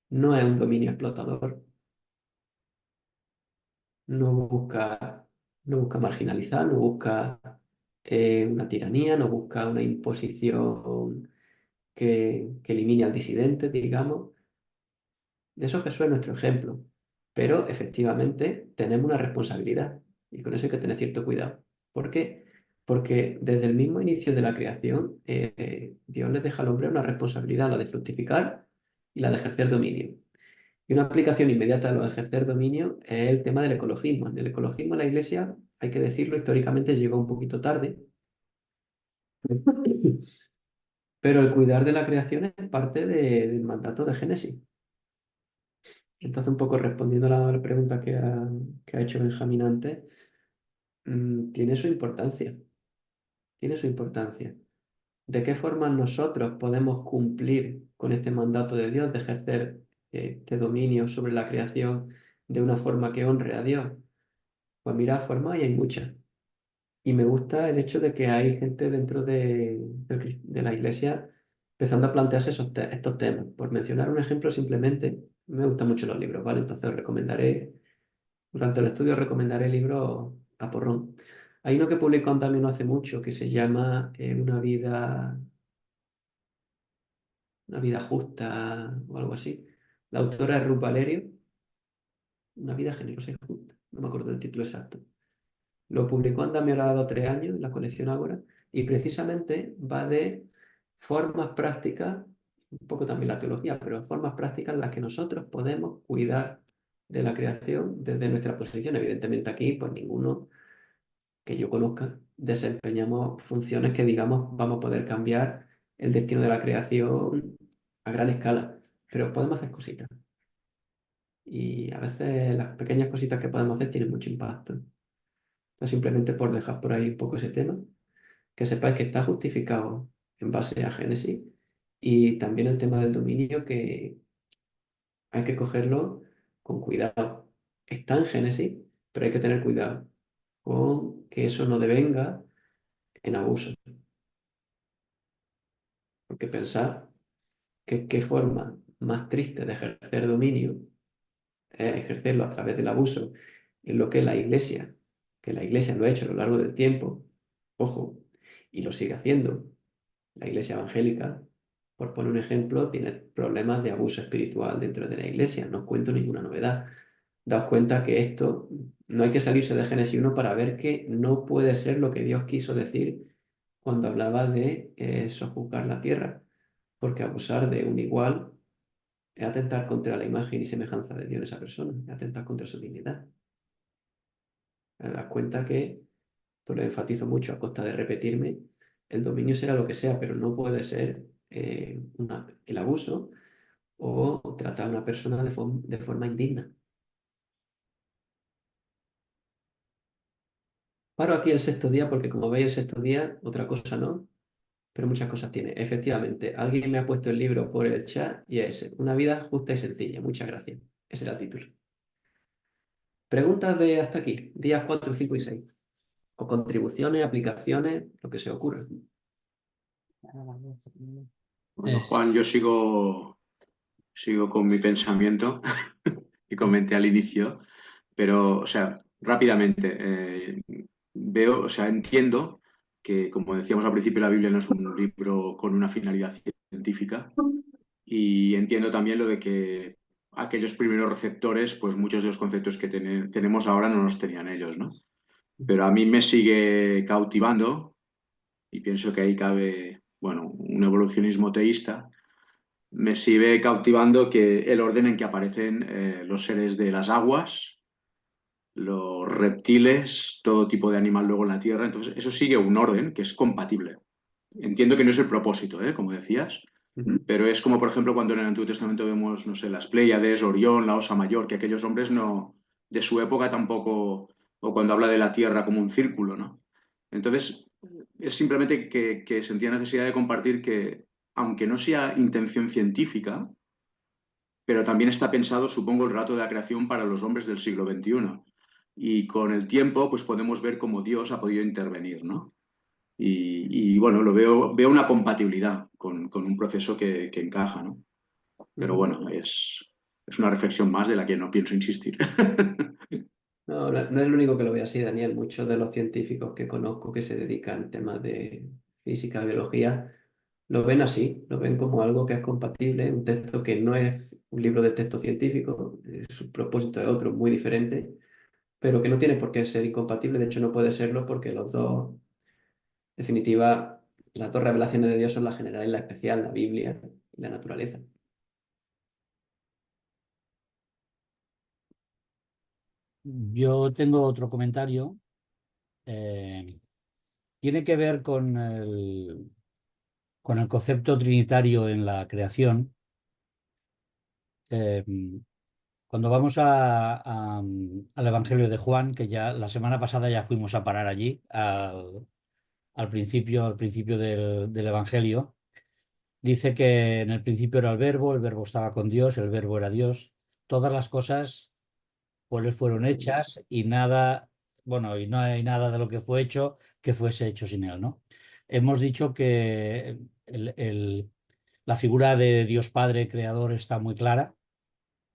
Speaker 1: No es un dominio explotador, no busca, no busca marginalizar, no busca una tiranía, no busca una imposición que elimine al disidente, digamos. Eso Jesús es nuestro ejemplo, pero efectivamente tenemos una responsabilidad y con eso hay que tener cierto cuidado. ¿Por qué? Porque desde el mismo inicio de la creación, Dios le deja al hombre una responsabilidad, la de fructificar y la de ejercer dominio. Y una aplicación inmediata de lo de ejercer dominio es el tema del ecologismo. En el ecologismo la Iglesia, hay que decirlo, históricamente llegó un poquito tarde, pero el cuidar de la creación es parte del mandato de Génesis. Entonces, un poco respondiendo a la pregunta que ha hecho Benjamín antes, tiene su importancia, tiene su importancia. ¿De qué forma nosotros podemos cumplir con este mandato de Dios de ejercer este dominio sobre la creación de una forma que honre a Dios? Pues mira, formas y hay muchas. Y me gusta el hecho de que hay gente dentro de la iglesia empezando a plantearse estos temas. Por mencionar un ejemplo simplemente, me gustan mucho los libros, ¿vale? Entonces os recomendaré, durante el estudio os recomendaré el libro a porrón. Hay uno que publicó también no hace mucho que se llama Una vida justa o algo así. La autora es Ruth Valerio, Una vida generosa y justa. No me acuerdo del título exacto. Lo publicó Andamio, ahora ha dado 3 años en la colección Ágora, y precisamente va de formas prácticas, un poco también la teología, pero formas prácticas en las que nosotros podemos cuidar de la creación desde nuestra posición. Evidentemente aquí, pues ninguno que yo conozca desempeñamos funciones que digamos vamos a poder cambiar el destino de la creación a gran escala, pero podemos hacer cositas. Y a veces las pequeñas cositas que podemos hacer tienen mucho impacto. Entonces, simplemente por dejar por ahí un poco ese tema, que sepáis que está justificado en base a Génesis y también el tema del dominio que hay que cogerlo con cuidado. Está en Génesis, pero hay que tener cuidado con que eso no devenga en abuso. Porque pensar que qué forma más triste de ejercer dominio es ejercerlo a través del abuso en lo que que la iglesia lo ha hecho a lo largo del tiempo, ojo, y lo sigue haciendo. La iglesia evangélica, por poner un ejemplo, tiene problemas de abuso espiritual dentro de la iglesia. No os cuento ninguna novedad. Daos cuenta que esto no hay que salirse de Génesis 1 para ver que no puede ser lo que Dios quiso decir cuando hablaba de sojuzgar la tierra, porque abusar de un igual es atentar contra la imagen y semejanza de Dios en esa persona, es atentar contra su dignidad. Te das cuenta que, esto lo enfatizo mucho a costa de repetirme, el dominio será lo que sea, pero no puede ser el abuso o tratar a una persona de forma indigna. Paro aquí el sexto día porque como veis el sexto día, otra cosa no, pero muchas cosas tiene. Efectivamente, alguien me ha puesto el libro por el chat y es Una vida justa y sencilla. Muchas gracias. Ese era el título. Preguntas de hasta aquí, días 4, 5 y 6. O contribuciones, aplicaciones, lo que se ocurra.
Speaker 5: Bueno, Juan, yo sigo con mi pensamiento que comenté al inicio, pero, o sea, rápidamente, veo, o sea, entiendo que, como decíamos al principio, la Biblia no es un libro con una finalidad científica y entiendo también lo de que aquellos primeros receptores, pues muchos de los conceptos que tenemos ahora no los tenían ellos, ¿no? Pero a mí me sigue cautivando y pienso que ahí cabe, bueno, un evolucionismo teísta. Me sigue cautivando que el orden en que aparecen los seres de las aguas, los reptiles, todo tipo de animal luego en la tierra. Entonces, eso sigue un orden que es compatible. Entiendo que no es el propósito, como decías, pero es como, por ejemplo, cuando en el Antiguo Testamento vemos, no sé, las Pléyades, Orión, la Osa Mayor, que aquellos hombres no, de su época tampoco o cuando habla de la Tierra como un círculo, ¿no? Entonces, es simplemente que sentía necesidad de compartir que, aunque no sea intención científica, pero también está pensado, supongo, el relato de la creación para los hombres del siglo XXI. Y con el tiempo, pues podemos ver cómo Dios ha podido intervenir, ¿no? Bueno, veo una compatibilidad con un proceso que encaja, ¿no? Pero bueno, es una reflexión más de la que no pienso insistir.
Speaker 1: No, no es el único que lo ve así, Daniel. Muchos de los científicos que conozco que se dedican a temas de física, biología, lo ven así, lo ven como algo que es compatible, un texto que no es un libro de texto científico, su propósito es otro, muy diferente, pero que no tiene por qué ser incompatible, de hecho no puede serlo porque los dos, en definitiva, las dos revelaciones de Dios son la general y la especial, la Biblia y la naturaleza.
Speaker 2: Yo tengo otro comentario. Tiene que ver con el concepto trinitario en la creación. Eh, Cuando vamos al Evangelio de Juan, que ya la semana pasada ya fuimos a parar allí, al principio del Evangelio, dice que en el principio era el verbo estaba con Dios, el verbo era Dios. Todas las cosas por él fueron hechas y nada, bueno, y no hay nada de lo que fue hecho que fuese hecho sin él, ¿no? Hemos dicho que la figura de Dios Padre Creador está muy clara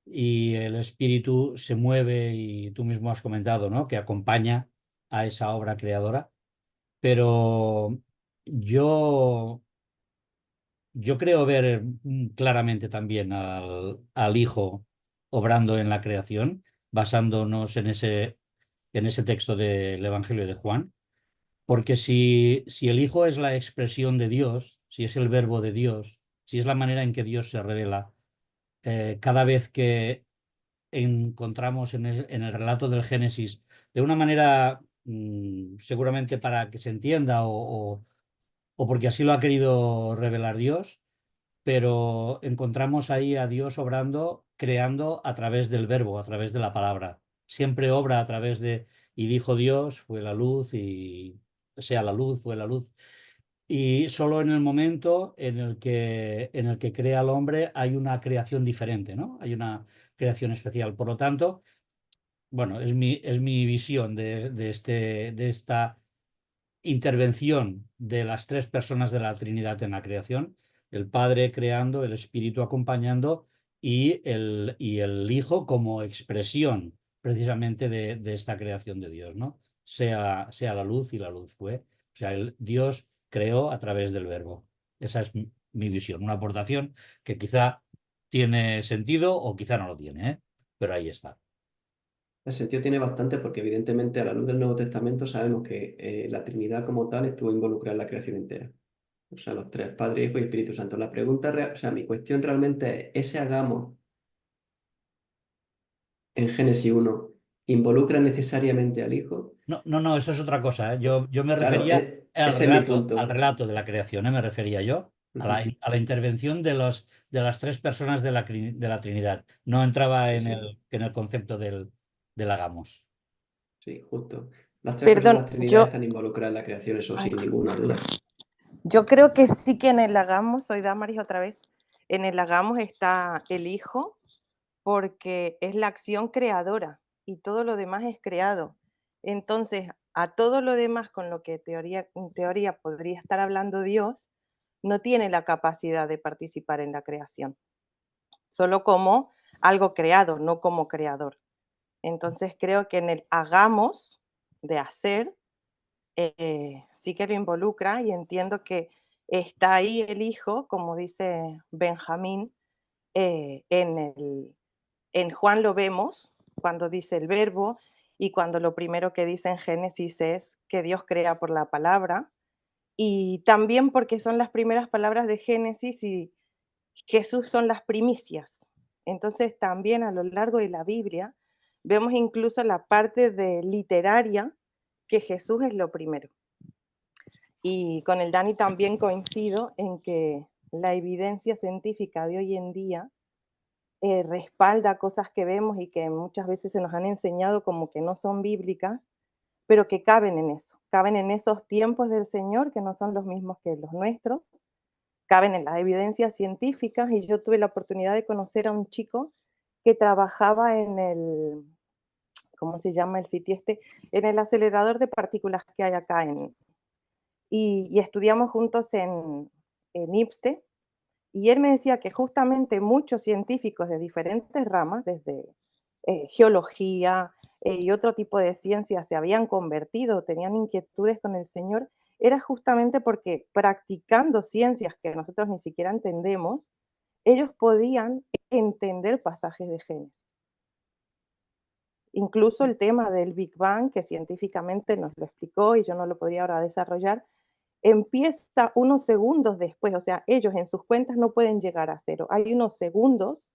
Speaker 2: y el espíritu se mueve y tú mismo has comentado, ¿no? Que acompaña a esa obra creadora. Pero yo, yo creo ver claramente también al Hijo obrando en la creación, basándonos en ese texto del Evangelio de Juan, porque si el Hijo es la expresión de Dios, si es el verbo de Dios, si es la manera en que Dios se revela, cada vez que encontramos en el relato del Génesis de una manera seguramente para que se entienda o porque así lo ha querido revelar Dios, pero encontramos ahí a Dios obrando, creando a través del verbo, a través de la palabra. Siempre obra a través de, y dijo Dios, fue la luz, y sea la luz, fue la luz. Y solo en el momento en el que crea al hombre hay una creación diferente, ¿no? Hay una creación especial. Por lo tanto, bueno, es mi visión de esta intervención de las tres personas de la Trinidad en la creación, el Padre creando, el Espíritu acompañando y el Hijo como expresión precisamente de esta creación de Dios, ¿no? Sea la luz y la luz fue. O sea, Dios creó a través del Verbo. Esa es mi visión, una aportación que quizá tiene sentido o quizá no lo tiene, ¿eh? Pero ahí está.
Speaker 1: El sentido tiene bastante porque evidentemente a la luz del Nuevo Testamento sabemos que la Trinidad como tal estuvo involucrada en la creación entera. O sea, los tres, Padre, Hijo y Espíritu Santo. La pregunta, o sea, mi cuestión realmente es, ¿ese hagamos en Génesis 1 involucra necesariamente al Hijo?
Speaker 2: No, no, no, eso es otra cosa, ¿eh? Yo me
Speaker 1: Claro,
Speaker 2: refería
Speaker 1: ese es mi
Speaker 2: al
Speaker 1: punto.
Speaker 2: relato de la creación, ¿eh? Me refería yo
Speaker 1: Ujú.
Speaker 2: a la intervención de las tres personas de la Trinidad. No entraba
Speaker 1: Sí, sí,
Speaker 2: en el concepto del hagamos.
Speaker 1: sí, justo. Las tres personas de
Speaker 4: Perdón,
Speaker 1: la Trinidad están involucradas en la creación, eso sin ninguna duda.
Speaker 4: yo creo que sí que en el hagamos, soy Damaris otra vez, en el hagamos está el Hijo, porque es la acción creadora y todo lo demás es creado. Entonces, a todo lo demás con lo que en teoría podría estar hablando Dios, no tiene la capacidad de participar en la creación, solo como algo creado, no como creador. Entonces, creo que en el hagamos, de hacer, sí que lo involucra y entiendo que está ahí el Hijo, como dice Benjamín, en Juan lo vemos cuando dice el verbo y cuando lo primero que dice en Génesis es que Dios crea por la palabra, y también porque son las primeras palabras de Génesis y Jesús son las primicias. Entonces también a lo largo de la Biblia vemos incluso la parte de literaria que Jesús es lo primero. Y con el Dani también coincido en que la evidencia científica de hoy en día respalda cosas que vemos y que muchas veces se nos han enseñado como que no son bíblicas, pero que caben en eso, caben en esos tiempos del Señor que no son los mismos que los nuestros, caben en las evidencias científicas. Y yo tuve la oportunidad de conocer a un chico que trabajaba en el, ¿cómo se llama el sitio este? En el acelerador de partículas que hay acá y estudiamos juntos en IPSTE, y él me decía que justamente muchos científicos de diferentes ramas, desde geología y otro tipo de ciencias, se habían convertido, tenían inquietudes con el Señor, era justamente porque practicando ciencias que nosotros ni siquiera entendemos, ellos podían entender pasajes de Génesis. Incluso el tema del Big Bang, que científicamente nos lo explicó y yo no lo podía ahora desarrollar, empieza unos segundos después, o sea, ellos en sus cuentas no pueden llegar a cero. Hay unos segundos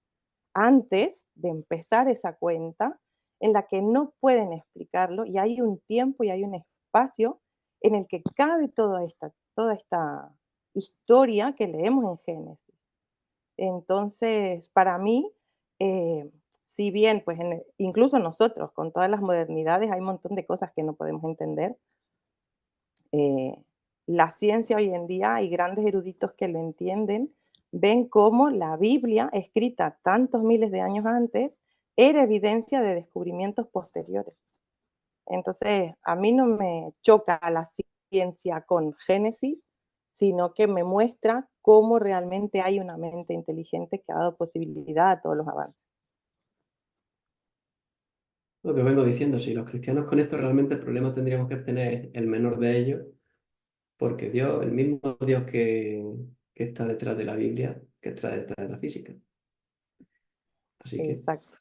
Speaker 4: antes de empezar esa cuenta en la que no pueden explicarlo, y hay un tiempo y hay un espacio en el que cabe toda esta historia que leemos en Génesis. Entonces, para mí, si bien, pues incluso nosotros, con todas las modernidades, hay un montón de cosas que no podemos entender, eh, la ciencia hoy en día, hay grandes eruditos que lo entienden, ven cómo la Biblia, escrita tantos miles de años antes, era evidencia de descubrimientos posteriores. Entonces, a mí no me choca la ciencia con Génesis, sino que me muestra cómo realmente hay una mente inteligente que ha dado posibilidad a todos los avances.
Speaker 1: Lo que vengo diciendo, si los cristianos con esto realmente el problema tendríamos que tener el menor de ellos, porque Dios, el mismo Dios que está detrás de la Biblia, que está detrás de la física. Así que,
Speaker 4: Exacto.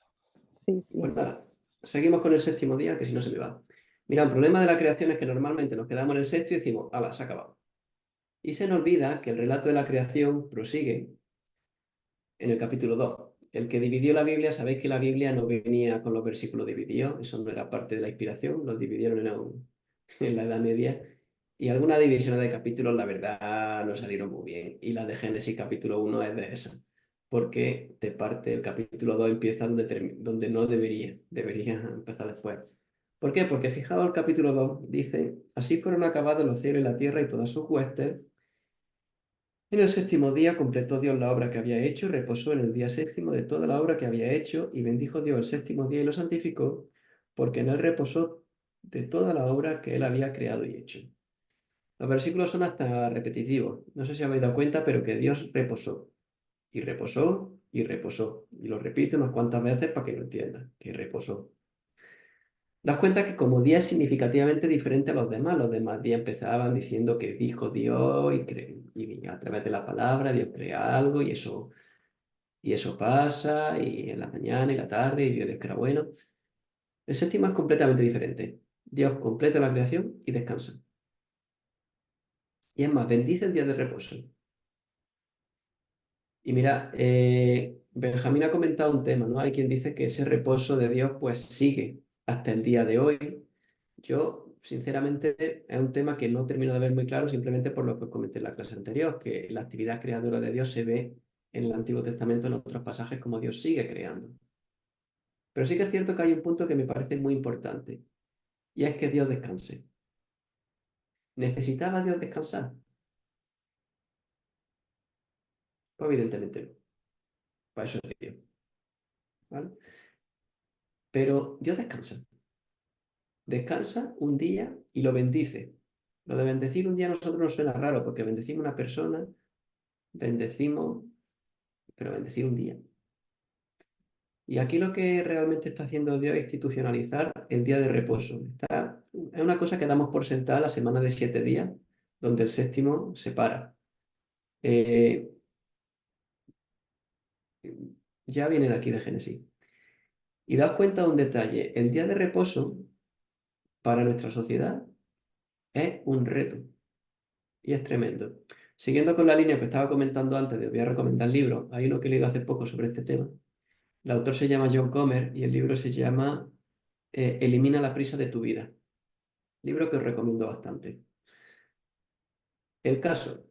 Speaker 4: Sí, sí.
Speaker 1: pues nada, seguimos con el séptimo día, que si no se me va. Mira, el problema de la creación es que normalmente nos quedamos en el sexto y decimos, ¡hala, se ha acabado! Y se nos olvida que el relato de la creación prosigue en el capítulo 2. El que dividió la Biblia, sabéis que la Biblia no venía con los versículos divididos, eso no era parte de la inspiración, los dividieron en la Edad Media. Y algunas divisiones de capítulos, la verdad, no salieron muy bien. Y la de Génesis capítulo 1 es de esa. Porque de parte el capítulo 2 empieza donde no debería empezar después. ¿Por qué? Porque fijaos el capítulo 2, dice, así fueron acabados los cielos y la tierra y todas sus huestes. En el séptimo día completó Dios la obra que había hecho y reposó en el día séptimo de toda la obra que había hecho, y bendijo Dios el séptimo día y lo santificó, porque en él reposó de toda la obra que él había creado y hecho. Los versículos son hasta repetitivos. No sé si habéis dado cuenta, pero que Dios reposó. Y reposó, y reposó. Y lo repito unas cuantas veces para que lo entiendan, que reposó. Das cuenta que como día es significativamente diferente a los demás días empezaban diciendo que dijo Dios y a través de la palabra Dios crea algo y eso pasa, y en la mañana y la tarde, y Dios que era bueno. El séptimo es completamente diferente. Dios completa la creación y descansa. Y es más, bendice el día de reposo. Y mira, Benjamín ha comentado un tema, ¿no? Hay quien dice que ese reposo de Dios pues sigue hasta el día de hoy. Yo, sinceramente, es un tema que no termino de ver muy claro simplemente por lo que os comenté en la clase anterior, que la actividad creadora de Dios se ve en el Antiguo Testamento en otros pasajes como Dios sigue creando. Pero sí que es cierto que hay un punto que me parece muy importante, y es que Dios descanse. ¿Necesitaba Dios descansar? Pues evidentemente no. Para eso es Dios. ¿Vale? Pero Dios descansa. Descansa un día y lo bendice. Lo de bendecir un día a nosotros nos suena raro porque bendecimos una persona, bendecimos, pero bendecir un día. Y aquí lo que realmente está haciendo Dios es institucionalizar el día de reposo. Es una cosa que damos por sentada la semana de 7 días, donde el séptimo se para. Ya viene de aquí de Génesis. Y daos cuenta de un detalle, el día de reposo para nuestra sociedad es un reto y es tremendo. Siguiendo con la línea que estaba comentando antes de os voy a recomendar libros, hay uno que he leído hace poco sobre este tema. El autor se llama John Comer y el libro se llama Elimina la prisa de tu vida. Libro que os recomiendo bastante. El caso,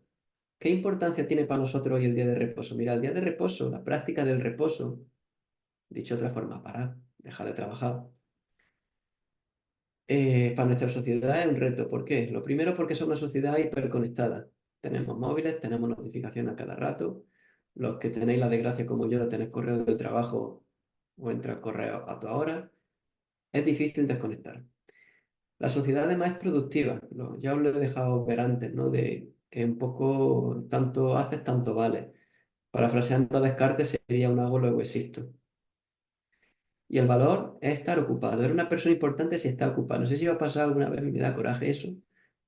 Speaker 1: ¿qué importancia tiene para nosotros hoy el día de reposo? Mira, el día de reposo, la práctica del reposo, Dicho de otra forma, parar, dejar de trabajar. Para nuestra sociedad es un reto. ¿Por qué? Lo primero porque somos una sociedad hiperconectada. Tenemos móviles, tenemos notificaciones a cada rato. Los que tenéis la desgracia como yo de tener correo del trabajo o entra correo a toda hora, es difícil desconectar. La sociedad además es productiva. Ya os lo he dejado ver antes, ¿no? De que un poco tanto haces, tanto vale. Parafraseando a Descartes sería un hago, luego existo. Y el valor es estar ocupado. Eres una persona importante si está ocupado. No sé si va a pasar alguna vez, me da coraje eso.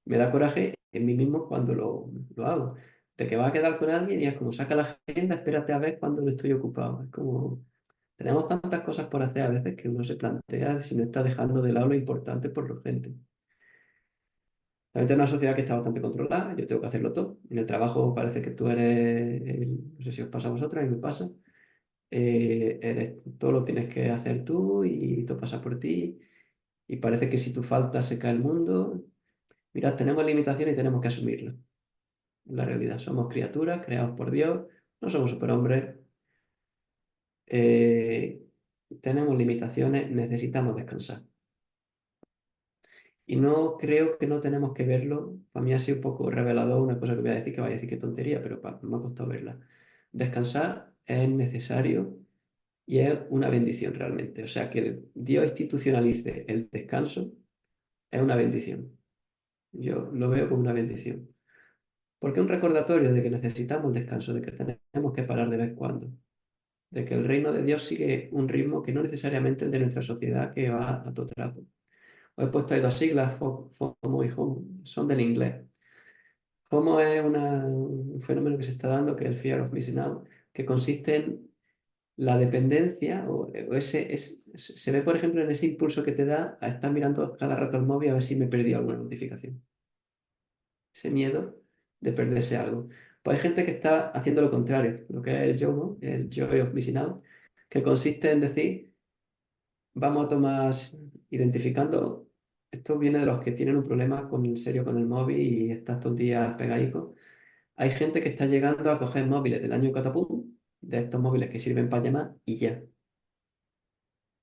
Speaker 1: Me da coraje en mí mismo cuando lo hago. De que vas a quedar con alguien y es como saca la agenda, espérate a ver cuando no estoy ocupado. Es como, tenemos tantas cosas por hacer a veces que uno se plantea si no está dejando de lado lo importante por lo urgente. También tenemos una sociedad que está bastante controlada, yo tengo que hacerlo todo. En el trabajo parece que tú eres, no sé si os pasa a vosotros, a mí me pasa, todo lo tienes que hacer tú y todo pasa por ti. Y parece que si tú faltas se cae el mundo. Mirad, tenemos limitaciones y tenemos que asumirlas. La realidad, somos criaturas creados por Dios, no somos superhombres, eh, tenemos limitaciones, necesitamos descansar. Y no creo que no tenemos que verlo. Para mí ha sido un poco revelador una cosa que voy a decir, que vaya a decir que tontería, pero me ha costado verla. Descansar es necesario y es una bendición realmente. O sea, que Dios institucionalice el descanso es una bendición. Yo lo veo como una bendición. Porque es un recordatorio de que necesitamos descanso, de que tenemos que parar de vez en cuando, de que el reino de Dios sigue un ritmo que no necesariamente el de nuestra sociedad que va a todo trapo. Os he puesto ahí dos siglas, FOMO y HOMO, son del inglés. FOMO es un fenómeno que se está dando, que es el Fear of Missing Out, que consiste en la dependencia, se ve por ejemplo en ese impulso que te da a estar mirando cada rato el móvil a ver si me perdí alguna notificación. Ese miedo de perderse algo. Pues hay gente que está haciendo lo contrario, lo que es el JOMO, el Joy of Missing Out, que consiste en decir, vamos a tomar, identificando, esto viene de los que tienen un problema en serio con el móvil y están estos días pegadicos. Hay gente que está llegando a coger móviles del año Catapum, de estos móviles que sirven para llamar y ya.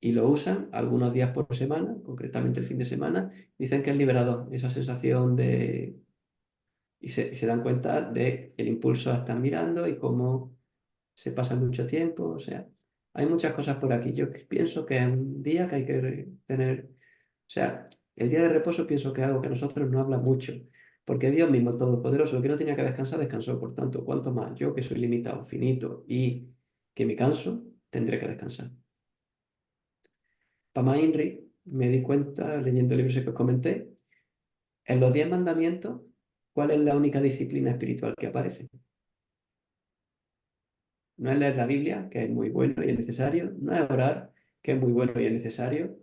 Speaker 1: Y lo usan algunos días por semana, concretamente el fin de semana, dicen que es liberador, esa sensación de y se dan cuenta de el impulso a estar mirando y cómo se pasa mucho tiempo. O sea, hay muchas cosas por aquí. Yo pienso que es un día que hay que tener, o sea, el día de reposo pienso que es algo que a nosotros no habla mucho, porque Dios mismo Todopoderoso, que no tenía que descansar, descansó. Por tanto, cuanto más yo que soy limitado, finito y que me canso, tendré que descansar. Para más Inri, me di cuenta, leyendo el libro que os comenté, en los 10 mandamientos, ¿cuál es la única disciplina espiritual que aparece? No es leer la Biblia, que es muy bueno y es necesario. No es orar, que es muy bueno y es necesario.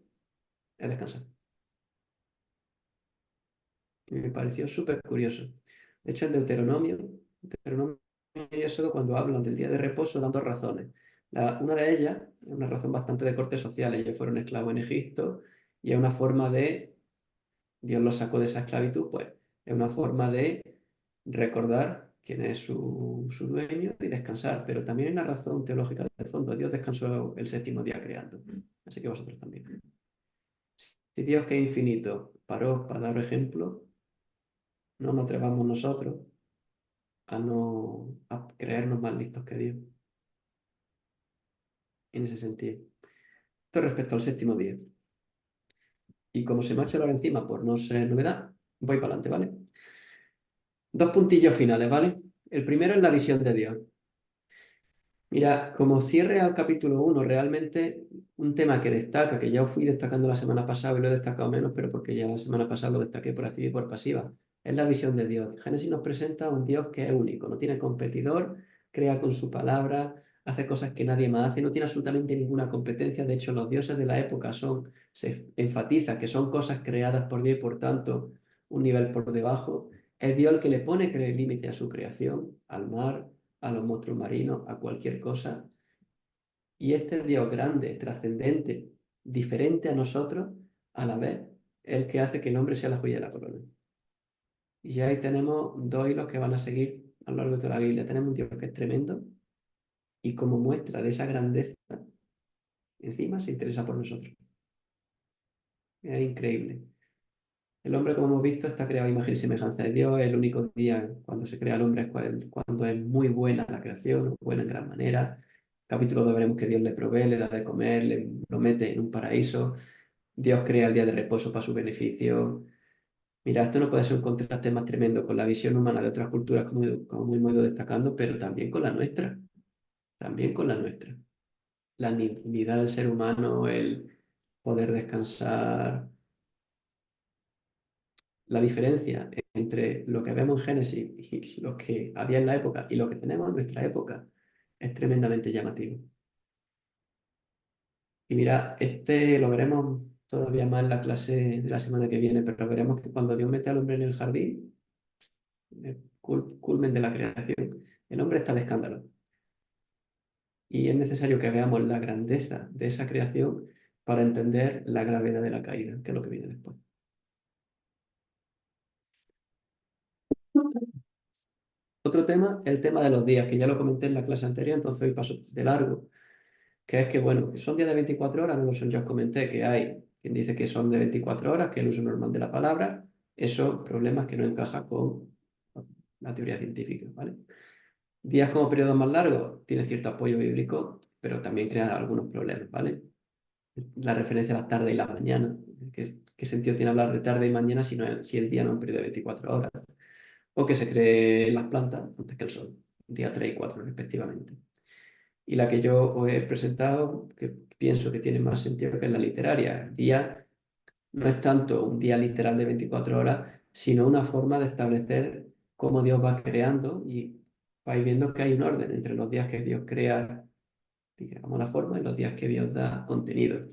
Speaker 1: Es descansar. Y me pareció súper curioso. De hecho, en Deuteronomio es solo cuando hablan del día de reposo, dan dos razones. Una de ellas es una razón bastante de corte social. Ellos fueron esclavos en Egipto y es una forma de, Dios los sacó de esa esclavitud, pues es una forma de recordar quién es su dueño y descansar. Pero también hay una razón teológica de fondo. Dios descansó el séptimo día creando. Así que vosotros también. Si Dios, que es infinito, paró para dar ejemplo, no nos atrevamos nosotros a creernos más listos que Dios. En ese sentido. Esto respecto al séptimo día. Y como se me ha hecho la hora encima por no ser novedad, voy para adelante, ¿vale? Dos puntillos finales, ¿vale? El primero es la visión de Dios. Mira, como cierre al capítulo 1, realmente un tema que destaca, que ya os fui destacando la semana pasada y lo he destacado menos, pero porque ya la semana pasada lo destaqué por activa y por pasiva, es la visión de Dios. Génesis nos presenta un Dios que es único, no tiene competidor, crea con su palabra, hace cosas que nadie más hace, no tiene absolutamente ninguna competencia. De hecho, los dioses de la época se enfatiza que son cosas creadas por Dios y por tanto un nivel por debajo. Es Dios el que le pone límite a su creación, al mar, a los monstruos marinos, a cualquier cosa. Y este Dios grande, trascendente, diferente a nosotros, a la vez, es el que hace que el hombre sea la joya de la corona. Y ya ahí tenemos dos hilos que van a seguir a lo largo de toda la Biblia. Tenemos un Dios que es tremendo y como muestra de esa grandeza, encima se interesa por nosotros. Es increíble. El hombre, como hemos visto, está creado a imagen y semejanza de Dios. El único día cuando se crea el hombre es cuando es muy buena la creación, buena en gran manera. Capítulo 2 veremos que Dios le provee, le da de comer, lo mete en un paraíso. Dios crea el día de reposo para su beneficio. Mira, esto no puede ser un contraste más tremendo con la visión humana de otras culturas, como hemos ido destacando, pero también con la nuestra. También con la nuestra. La dignidad del ser humano, el poder descansar. La diferencia entre lo que vemos en Génesis y lo que había en la época y lo que tenemos en nuestra época es tremendamente llamativo. Y mira, este lo veremos todavía más en la clase de la semana que viene, pero veremos que cuando Dios mete al hombre en el jardín, culmen de la creación, el hombre está de escándalo. Y es necesario que veamos la grandeza de esa creación para entender la gravedad de la caída, que es lo que viene después. Otro tema, el tema de los días, que ya lo comenté en la clase anterior, entonces hoy paso de largo, que es que, bueno, que son días de 24 horas, no lo son, ya os comenté que hay quien dice que son de 24 horas, que es el uso normal de la palabra, eso, problemas que no encaja con la teoría científica, ¿vale? Días como periodos más largos, tiene cierto apoyo bíblico, pero también crea algunos problemas, ¿vale? La referencia a la tarde y la mañana, ¿qué sentido tiene hablar de tarde y mañana si el día no es un periodo de 24 horas? O que se cree las plantas antes que el sol, día 3 y 4 respectivamente. Y la que yo os he presentado, que pienso que tiene más sentido, que es la literaria. El día no es tanto un día literal de 24 horas, sino una forma de establecer cómo Dios va creando y vais viendo que hay un orden entre los días que Dios crea, digamos, la forma y los días que Dios da contenido.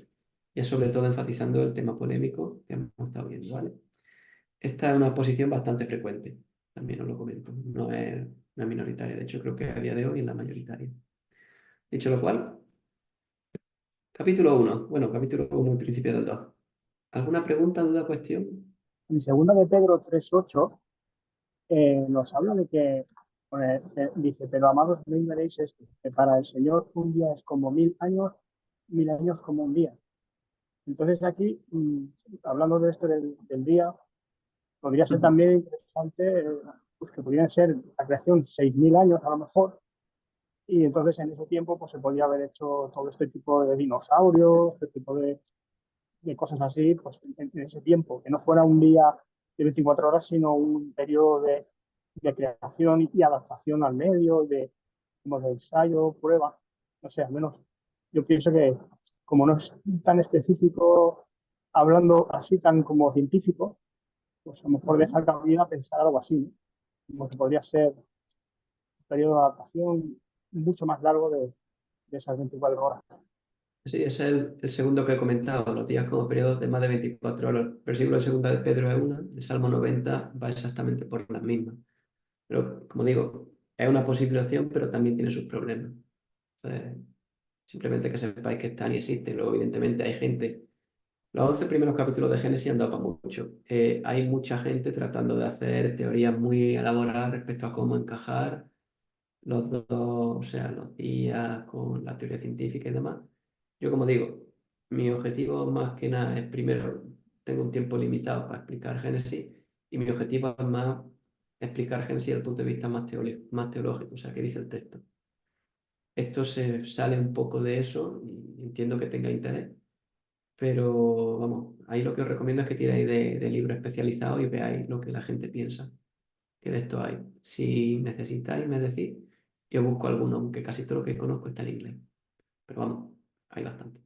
Speaker 1: Y es sobre todo enfatizando el tema polémico que hemos estado viendo, ¿vale? Esta es una posición bastante frecuente, también os lo comento, no es minoritaria, de hecho creo que a día de hoy es la mayoritaria. Dicho lo cual, capítulo 1, bueno, capítulo 1 en principio del 2. ¿Alguna pregunta, duda, cuestión?
Speaker 3: En segunda de Pedro 3:8 nos habla de que dice, pero amados, no ignoréis esto, que para el Señor un día es como 1000 años como un día. Entonces aquí, hablando de esto del día, podría ser también interesante pues que pudieran ser la creación 6000 años a lo mejor, y entonces en ese tiempo pues se podría haber hecho todo este tipo de dinosaurios, este tipo de cosas así, pues en ese tiempo, que no fuera un día de 24 horas, sino un periodo de creación y adaptación al medio, como de ensayo, prueba, no sé, al menos yo pienso que como no es tan específico, hablando así tan como científico, pues a lo mejor deja cabida pensar algo así, ¿no? Como que podría ser un periodo de adaptación mucho más largo de esas 24 horas.
Speaker 1: Sí, es el segundo que he comentado, los días como periodos de más de 24 horas. El versículo de segunda de Pedro es una, el Salmo 90 va exactamente por las mismas. Pero, como digo, es una posible opción, pero también tiene sus problemas. Entonces, simplemente que sepáis que están y existen. Luego, evidentemente, hay gente. Los 11 primeros capítulos de Génesis han dado para mucho. Hay mucha gente tratando de hacer teorías muy elaboradas respecto a cómo encajar los dos, o sea, los días con la teoría científica y demás. Yo, como digo, mi objetivo más que nada es, primero, tengo un tiempo limitado para explicar Génesis, y mi objetivo es más explicar Génesis desde el punto de vista más teológico, o sea, qué dice el texto. Esto se sale un poco de eso y entiendo que tenga interés, pero vamos, ahí lo que os recomiendo es que tiráis de libros especializados y veáis lo que la gente piensa, que de esto hay. Si necesitáis, me decís, yo busco alguno, aunque casi todo lo que conozco está en inglés. Pero vamos, hay bastante.